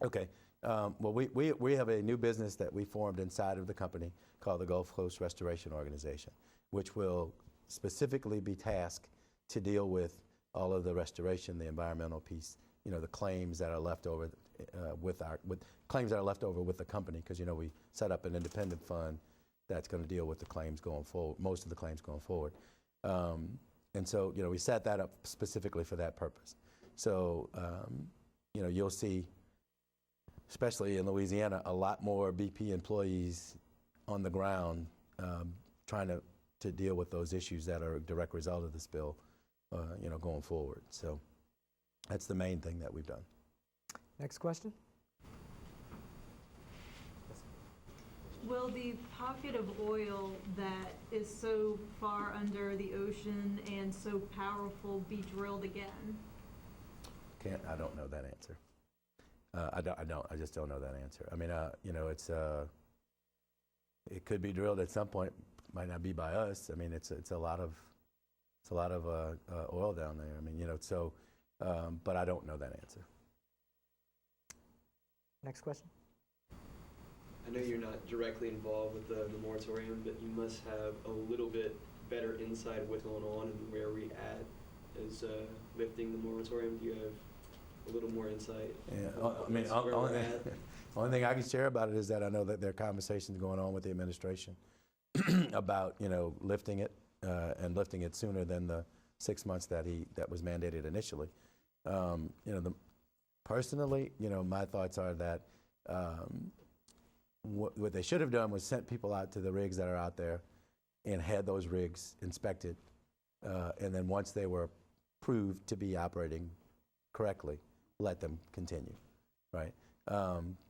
Okay. Well, we have a new business that we formed inside of the company called the Gulf Coast Restoration Organization, which will specifically be tasked to deal with all of the restoration, the environmental piece, the claims that are left over with claims that are left over with the company, because we set up an independent fund that's going to deal with the claims going forward, most of the claims going forward, and so we set that up specifically for that purpose. So you'll see, especially in Louisiana, a lot more BP employees on the ground trying to deal with those issues that are a direct result of the spill, going forward. So That's the main thing that we've done. Next question. Will the pocket of oil that is so far under the ocean and so powerful be drilled again? I don't know that answer. I just don't know that answer. I mean, you know, it could be drilled at some point. Might not be by us. I mean, it's a lot of oil down there. I mean, you know, so, but I don't know that answer. Next question. I know you're not directly involved with the moratorium, but you must have a little bit better insight of what's going on and where we at as lifting the moratorium. Do you have a little more insight? Yeah, I mean, only thing I can share about it is that I know that there are conversations going on with the administration about, you know, lifting it and lifting it sooner than the 6 months that was mandated initially. You know, personally, you know, my thoughts are that what they should have done was sent people out to the rigs that are out there and had those rigs inspected, and then once they were proved to be operating correctly, let them continue, right?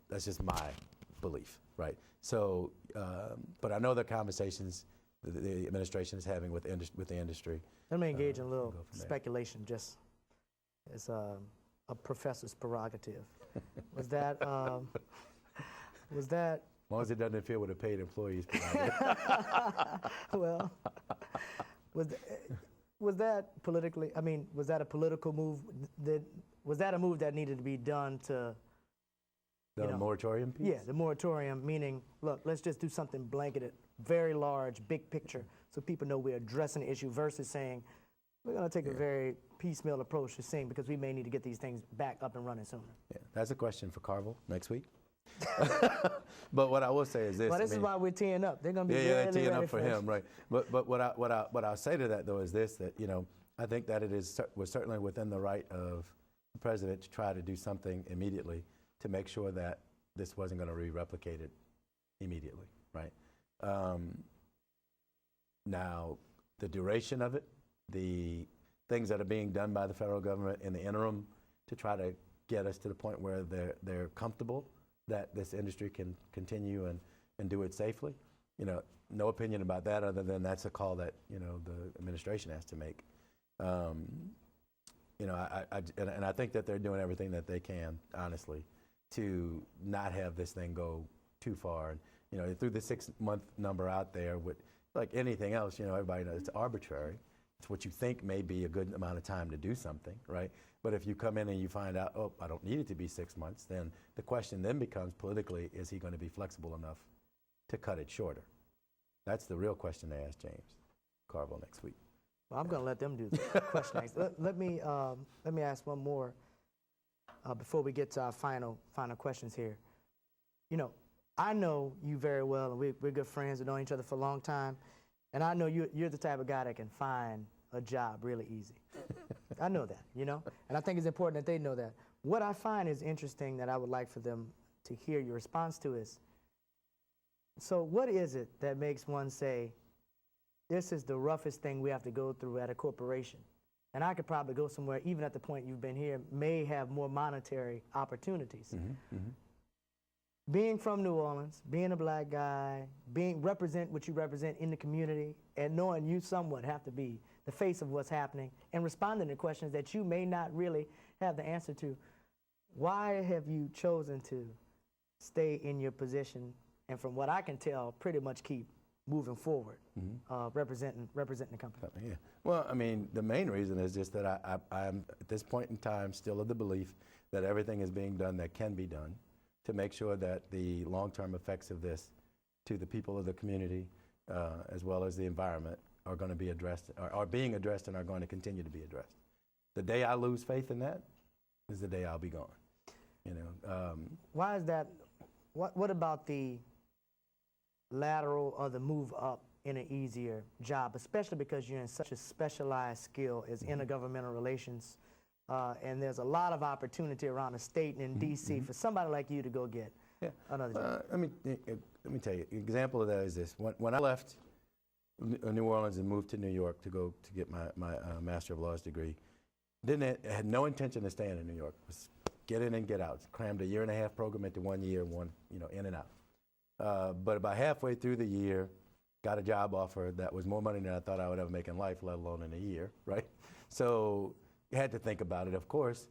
That's just my belief, right? So, but I know the conversations the administration is having with the industry. Let me engage in a go little from there. speculation, just as a professor's prerogative. Was that As long as it doesn't interfere with the paid employees. well, was that politically, I mean, was that a political move? Was that a move that needed to be done to, The you know, moratorium piece? yeah, the moratorium, meaning, look, let's just do something blanketed, very large, big picture, so people know we're addressing the issue versus saying, we're going to take a very piecemeal approach to saying, because we may need to get these things back up and running sooner. Yeah, that's a question for Karl next week. But what I will say is this. Well, this I is mean, why we're teeing up. They're going to be they're really teeing ready up for him, right? But what I'll say to that though is this: that, you know, I think that was certainly within the right of the president to try to do something immediately to make sure that this wasn't going to be replicated immediately, right? Now, the duration of it, the things that are being done by the federal government in the interim to try to get us to the point where they're comfortable that this industry can continue and do it safely. You know, no opinion about that other than that's a call that, you know, the administration has to make. You know, I think that they're doing everything that they can, honestly, to not have this thing go too far. And, you know, threw the 6-month number out there with, like anything else, you know, everybody knows it's arbitrary. It's what you think may be a good amount of time to do something, right? But if you come in and you find out, oh, I don't need it to be 6 months, then the question then becomes politically, is he going to be flexible enough to cut it shorter? That's the real question to ask James Carville next week. Well, I'm going to let them do the question next. Let me ask one more before we get to our final questions here. You know, I know you very well, and we're good friends. We've known each other for a long time, and I know you're the type of guy that can find a job really easy. I know that, you know, and I think it's important that they know that. What I find is interesting that I would like for them to hear your response to is, so what is it that makes one say, this is the roughest thing we have to go through at a corporation? And I could probably go somewhere, even at the point you've been here, may have more monetary opportunities. Mm-hmm, mm-hmm. Being from New Orleans, being a black guy, represent what you represent in the community, and knowing you somewhat have to be the face of what's happening and responding to questions that you may not really have the answer to. Why have you chosen to stay in your position and, from what I can tell, pretty much keep moving forward, representing the company? Yeah. Well, I mean, the main reason is just that I'm at this point in time still of the belief that everything is being done that can be done to make sure that the long-term effects of this to the people of the community as well as the environment are going to be addressed, are being addressed, and are going to continue to be addressed. The day I lose faith in that is the day I'll be gone. You know. Why is that? What about the lateral or the move up in an easier job, especially because you're in such a specialized skill as intergovernmental relations, and there's a lot of opportunity around the state and in D.C. for somebody like you to go get another job? Let me tell you, an example of that is this. When I left New Orleans and moved to New York to get my Master of Laws degree, had no intention of staying in New York. Was get in and get out. Crammed a 1.5-year program into 1 year, in and out. But about halfway through the year, got a job offer that was more money than I thought I would ever make in life, let alone in a year, right? So you had to think about it, of course.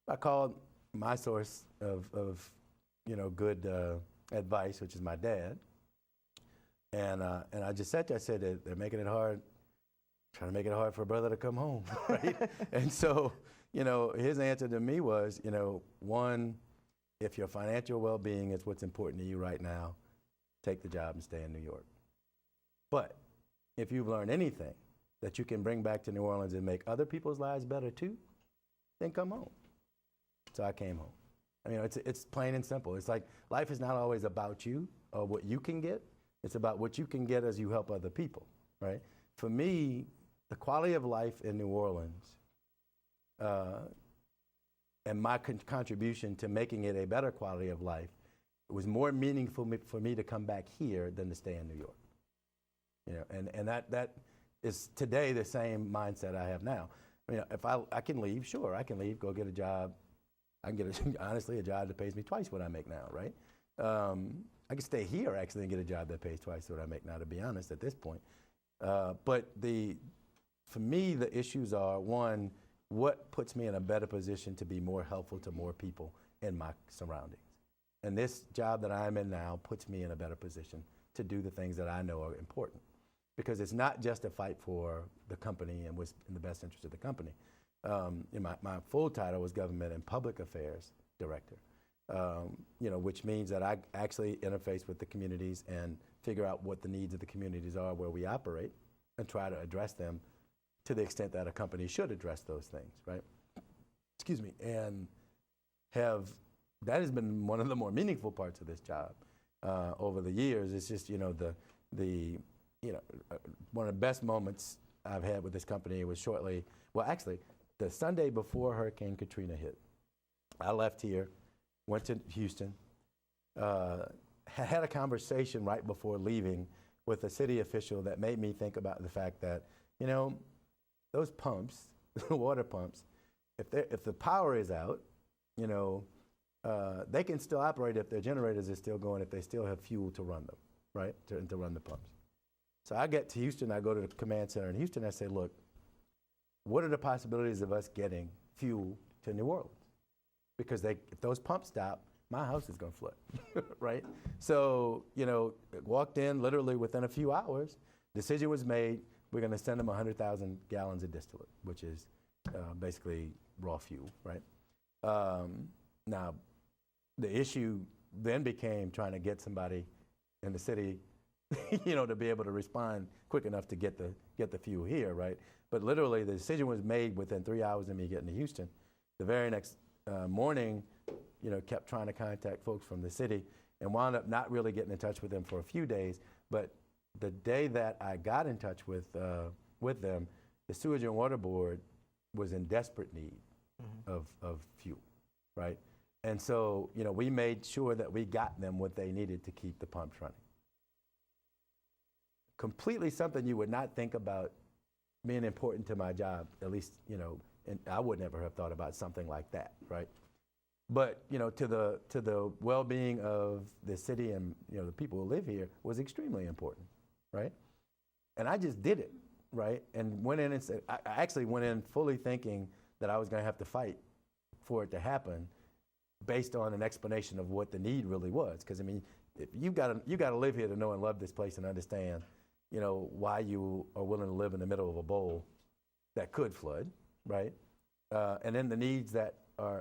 I called my source of good advice, which is my dad. And I just said to him, I said, they're making it hard, trying to make it hard for a brother to come home, right? And so, his answer to me was, one, if your financial well-being is what's important to you right now, take the job and stay in New York. But if you've learned anything that you can bring back to New Orleans and make other people's lives better too, then come home. So I came home. I mean, it's plain and simple. It's like life is not always about you or what you can get. It's about what you can get as you help other people, right? For me, the quality of life in New Orleans and my contribution to making it a better quality of life, it was more meaningful for me to come back here than to stay in New York. And that is today the same mindset I have now. I mean, if I can leave, sure, I can leave, go get a job. I can get, honestly, a job that pays me twice what I make now, right? I can stay here, actually, and get a job that pays twice what I make now, to be honest, at this point. But for me, the issues are, one, what puts me in a better position to be more helpful to more people in my surroundings? And this job that I'm in now puts me in a better position to do the things that I know are important. Because it's not just a fight for the company and what's in the best interest of the company. My full title was Government and Public Affairs Director, which means that I actually interface with the communities and figure out what the needs of the communities are where we operate and try to address them to the extent that a company should address those things, right? Excuse me. And that has been one of the more meaningful parts of this job over the years. It's just, one of the best moments I've had with this company was actually, the Sunday before Hurricane Katrina hit. I left here, went to Houston, had a conversation right before leaving with a city official that made me think about the fact that, those pumps, water pumps, if the power is out, they can still operate if their generators are still going, if they still have fuel to run them, right, to run the pumps. So I get to Houston, I go to the command center in Houston, I say, look, what are the possibilities of us getting fuel to New Orleans? Because if those pumps stop, my house is going to flood, right? So, walked in literally within a few hours, decision was made, we're going to send them 100,000 gallons of distillate, which is basically raw fuel, right? Now, the issue then became trying to get somebody in the city to be able to respond quick enough to get the fuel here, right? But literally, the decision was made within 3 hours of me getting to Houston. The very next morning, kept trying to contact folks from the city and wound up not really getting in touch with them for a few days. But the day that I got in touch with them, the Sewage and Water Board was in desperate need of fuel, right? And so, we made sure that we got them what they needed to keep the pumps running. Completely something you would not think about being important to my job, at least, and I would never have thought about something like that, right? But, to the well-being of the city and, the people who live here was extremely important, right? And I just did it, right? And went in and said, I actually went in fully thinking that I was going to have to fight for it to happen based on an explanation of what the need really was. Because, I mean, if you got to live here to know and love this place and understand why you are willing to live in the middle of a bowl that could flood, right? And then the needs that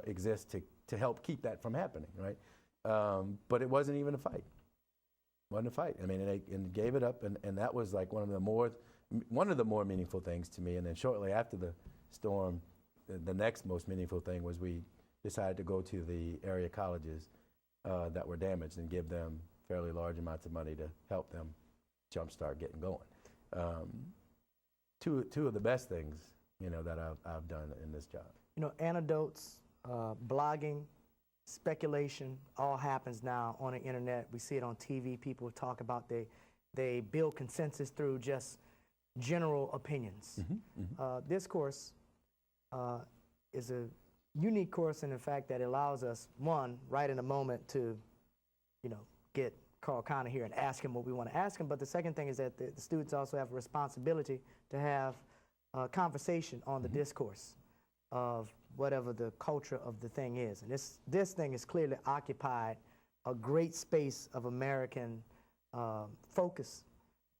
exist to help keep that from happening, right? But it wasn't even a fight. It wasn't a fight. I mean, and gave it up, and that was like one of the more meaningful things to me. And then shortly after the storm, the next most meaningful thing was we decided to go to the area colleges that were damaged and give them fairly large amounts of money to help them jumpstart getting going. Two of the best things, that I've done in this job. Anecdotes, blogging, speculation, all happens now on the internet. We see it on TV. People talk about they build consensus through just general opinions. Discourse is a unique course in the fact that it allows us, one, right in a moment to, get Karl Connor here and ask him what we want to ask him. But the second thing is that the students also have a responsibility to have a conversation on the discourse of whatever the culture of the thing is. And this thing has clearly occupied a great space of American focus,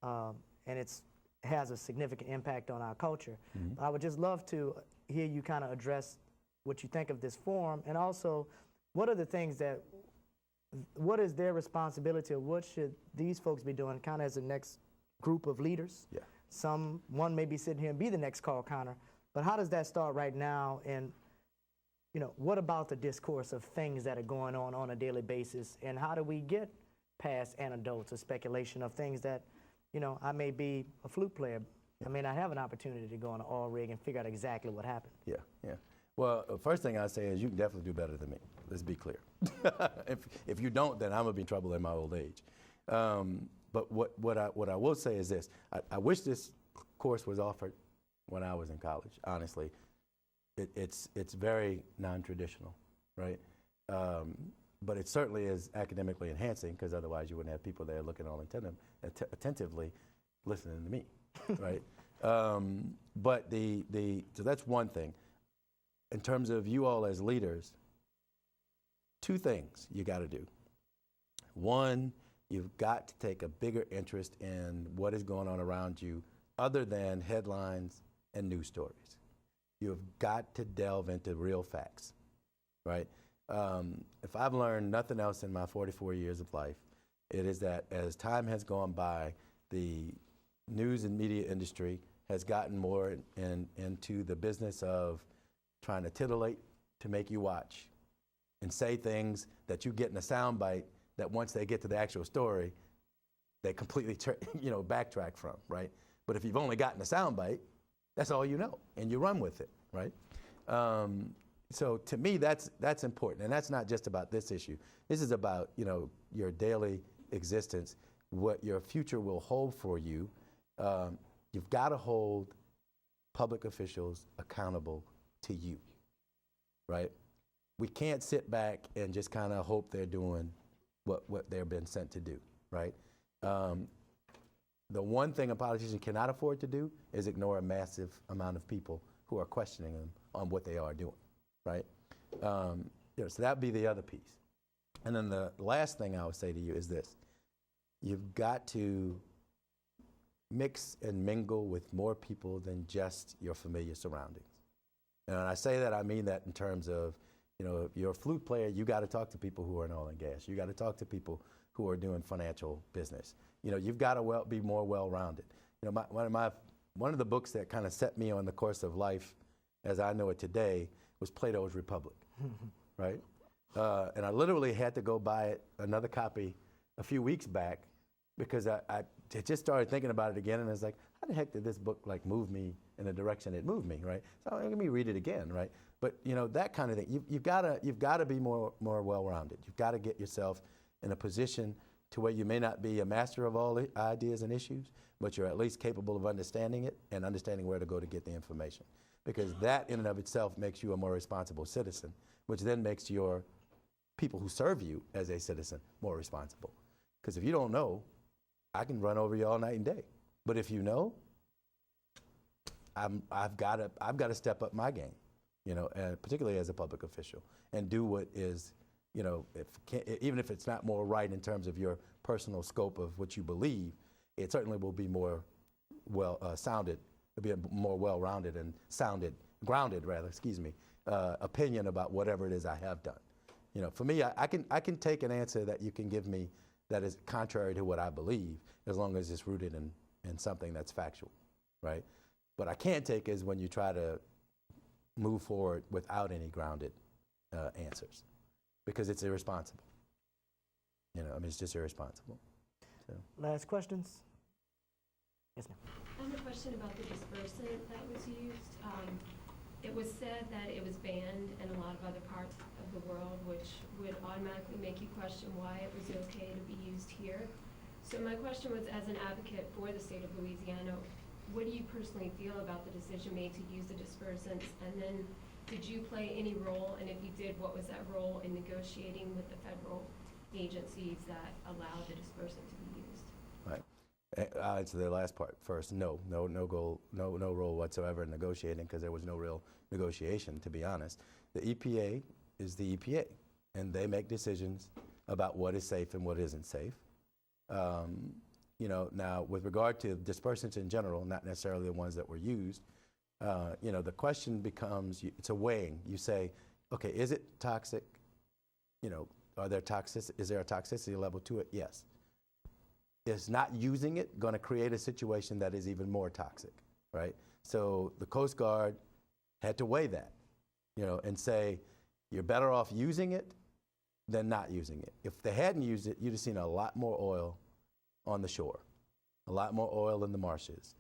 and it has a significant impact on our culture. I would just love to hear you kind of address what you think of this forum, and also what are the things that, what is their responsibility, or what should these folks be doing kind of as the next group of leaders? Yeah. One may be sitting here and be the next Karl Connor, but how does that start right now? And what about the discourse of things that are going on a daily basis, and how do we get past anecdotes or speculation of things that, I may be a flute player, I may not have an opportunity to go on an oil rig and figure out exactly what happened. Yeah, yeah. Well, the first thing I say is you can definitely do better than me. Let's be clear. If you don't, then I'm gonna be in trouble in my old age. But what I will say is this: I wish this course was offered when I was in college. Honestly, it's very non-traditional, right? But it certainly is academically enhancing, because otherwise you wouldn't have people there looking all attentively listening to me, right? But so that's one thing. In terms of you all as leaders, two things you got to do. One, you've got to take a bigger interest in what is going on around you other than headlines and news stories. You've got to delve into real facts, right? If I've learned nothing else in my 44 years of life, it is that as time has gone by, the news and media industry has gotten more into the business of trying to titillate to make you watch and say things that you get in a soundbite that once they get to the actual story, they completely backtrack from, right? But if you've only gotten a soundbite, that's all you know, and you run with it, right? So to me, that's important, and that's not just about this issue. This is about your daily existence, what your future will hold for you. You've got to hold public officials accountable to you, right? We can't sit back and just kind of hope they're doing what they've been sent to do, right? The one thing a politician cannot afford to do is ignore a massive amount of people who are questioning them on what they are doing, right? So that'd be the other piece. And then the last thing I would say to you is this: you've got to mix and mingle with more people than just your familiar surroundings. And when I say that, I mean that in terms of, if you're a flute player, you got to talk to people who are in oil and gas. You got to talk to people who are doing financial business. You've got to be more well-rounded. One of the books that kind of set me on the course of life as I know it today was Plato's Republic, right? And I literally had to go buy another copy a few weeks back because I just started thinking about it again, and I was like, how the heck did this book move me in the direction it moved me, right? So let me read it again, right? But that kind of thing. You've got to be more well-rounded. You've got to get yourself in a position to where you may not be a master of all the ideas and issues, but you're at least capable of understanding it and understanding where to go to get the information. Because that in and of itself makes you a more responsible citizen, which then makes your people who serve you as a citizen more responsible. Because if you don't know, I can run over you all night and day. But if you know, I've got to step up my game, particularly as a public official, and do what is, even if it's not more right in terms of your personal scope of what you believe, it certainly will be more sounded. It'll be a more well-rounded and grounded opinion about whatever it is I have done. For me, I can take an answer that you can give me that is contrary to what I believe, as long as it's rooted in something that's factual, right? What I can't take is when you try to move forward without any grounded answers, because it's irresponsible. It's just irresponsible. So. Last questions? Yes, ma'am. I have a question about the dispersant that was used. It was said that it was banned in a lot of other parts of the world, which would automatically make you question why it was okay to be used here. So my question was, as an advocate for the state of Louisiana, what do you personally feel about the decision made to use the dispersants? And then did you play any role? And if you did, what was that role in negotiating with the federal agencies that allowed the dispersant to be used? Right. I'll answer the last part first. No role whatsoever in negotiating, because there was no real negotiation, to be honest. The EPA is the EPA, and they make decisions about what is safe and what isn't safe. Now with regard to dispersants in general, not necessarily the ones that were used, the question becomes, it's a weighing. You say, okay, is it toxic? Is there a toxicity level to it? Yes. Is not using it going to create a situation that is even more toxic, right? So the Coast Guard had to weigh that, and say, you're better off using it than not using it. If they hadn't used it, you'd have seen a lot more oil on the shore, a lot more oil in the marshes.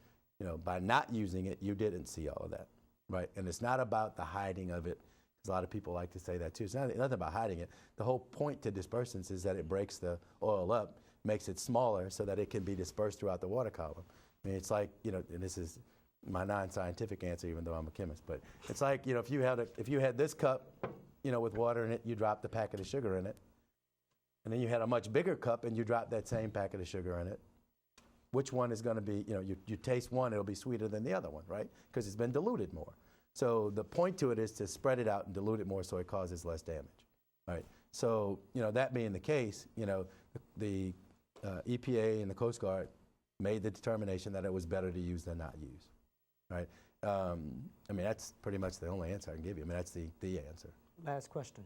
By not using it, you didn't see all of that, right? And it's not about the hiding of it, because a lot of people like to say that too. It's nothing about hiding it. The whole point to dispersants is that it breaks the oil up, makes it smaller so that it can be dispersed throughout the water column. I mean, it's like, and this is my non-scientific answer, even though I'm a chemist, but it's like, if you had this cup, with water in it, you dropped the packet of sugar in it, and then you had a much bigger cup and you dropped that same packet of sugar in it. Which one is going to be, you taste one, it'll be sweeter than the other one, right? Because it's been diluted more. So the point to it is to spread it out and dilute it more so it causes less damage, right? So, that being the case, the EPA and the Coast Guard made the determination that it was better to use than not use, right? That's pretty much the only answer I can give you. That's the answer. Last question.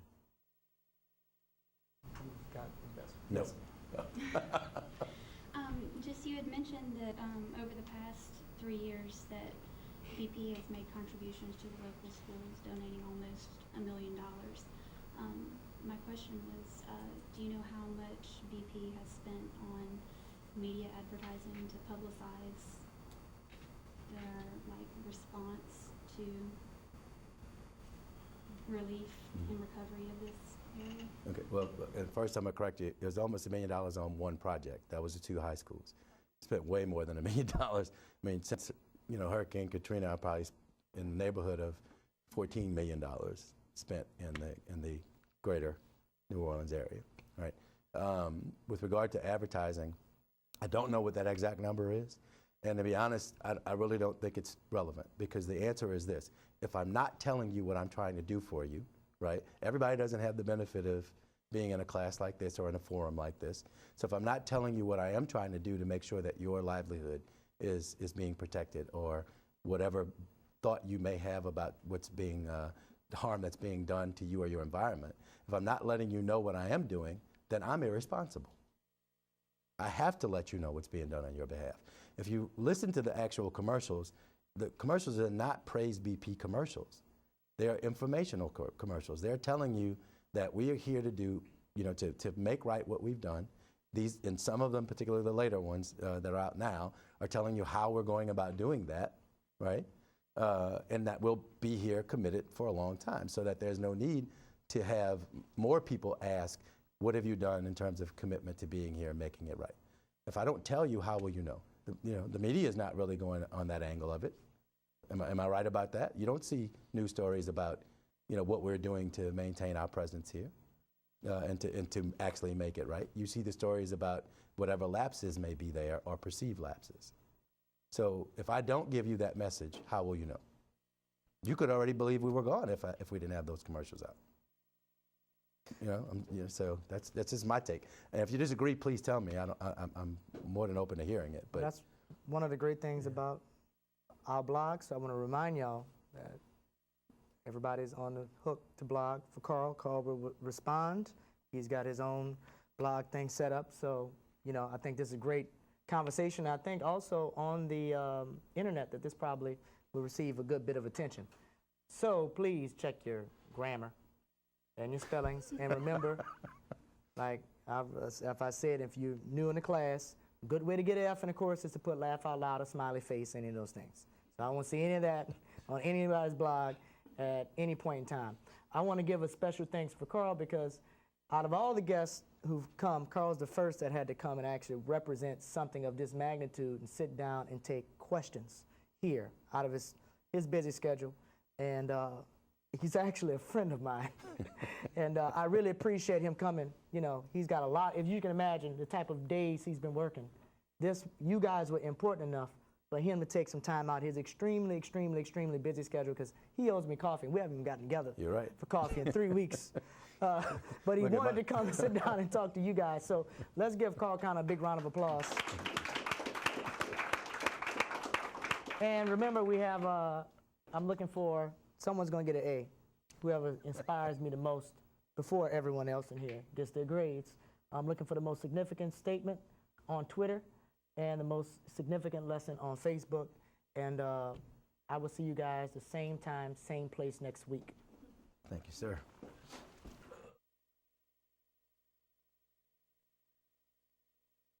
Got the best. No. Just you had mentioned that over the past 3 years that BP has made contributions to the local schools, donating almost $1 million. My question was, do you know how much BP has spent on media advertising to publicize their response to relief and recovery of this area? Okay, well, first I'm going to correct you. It was almost $1 million on one project. That was the 2 high schools. Spent way more than $1 million. Since, Hurricane Katrina, I probably in the neighborhood of $14 million spent in the greater New Orleans area, right? With regard to advertising, I don't know what that exact number is. And to be honest, I really don't think it's relevant, because the answer is this. If I'm not telling you what I'm trying to do for you, right? Everybody doesn't have the benefit of being in a class like this or in a forum like this. So if I'm not telling you what I am trying to do to make sure that your livelihood is being protected, or whatever thought you may have about what's being, the harm that's being done to you or your environment, if I'm not letting you know what I am doing, then I'm irresponsible. I have to let you know what's being done on your behalf. If you listen to the actual commercials, the commercials are not praise BP commercials. They're informational commercials. They're telling you that we are here to do, to make right what we've done. These, and some of them, particularly the later ones that are out now, are telling you how we're going about doing that, right? And that we'll be here committed for a long time, so that there's no need to have more people ask, what have you done in terms of commitment to being here and making it right? If I don't tell you, how will you know? The media is not really going on that angle of it. Am I right about that? You don't see news stories about, what we're doing to maintain our presence here and to actually make it right. You see the stories about whatever lapses may be there, or perceived lapses. So if I don't give you that message, how will you know? You could already believe we were gone if we didn't have those commercials out. So that's just my take. And if you disagree, please tell me. I'm more than open to hearing it. But that's one of the great things about our blog. So I want to remind y'all that everybody's on the hook to blog for Karl. Karl will respond. He's got his own blog thing set up. So, I think this is a great conversation. I think also on the internet that this probably will receive a good bit of attention. So please check your grammar and your spellings. And remember, if I said, if you're new in the class, a good way to get an F in the course is to put laugh out loud or smiley face, any of those things. So I don't want to see any of that on anybody's blog at any point in time. I want to give a special thanks for Karl, because out of all the guests who've come, Karl's the first that had to come and actually represent something of this magnitude and sit down and take questions here out of his busy schedule. And He's actually a friend of mine. And I really appreciate him coming. You know, he's got a lot, if you can imagine the type of days he's been working. You guys were important enough for him to take some time out his extremely, extremely, extremely busy schedule, because he owes me coffee. We haven't even gotten together You're right. for coffee in 3 weeks. But he Look at wanted my- to come and sit down and talk to you guys. So let's give Karl kind of a big round of applause. And remember, we have, I'm looking for, someone's going to get an A. Whoever inspires me the most before everyone else in here gets their grades. I'm looking for the most significant statement on Twitter and the most significant lesson on Facebook. And I will see you guys the same time, same place next week. Thank you, sir.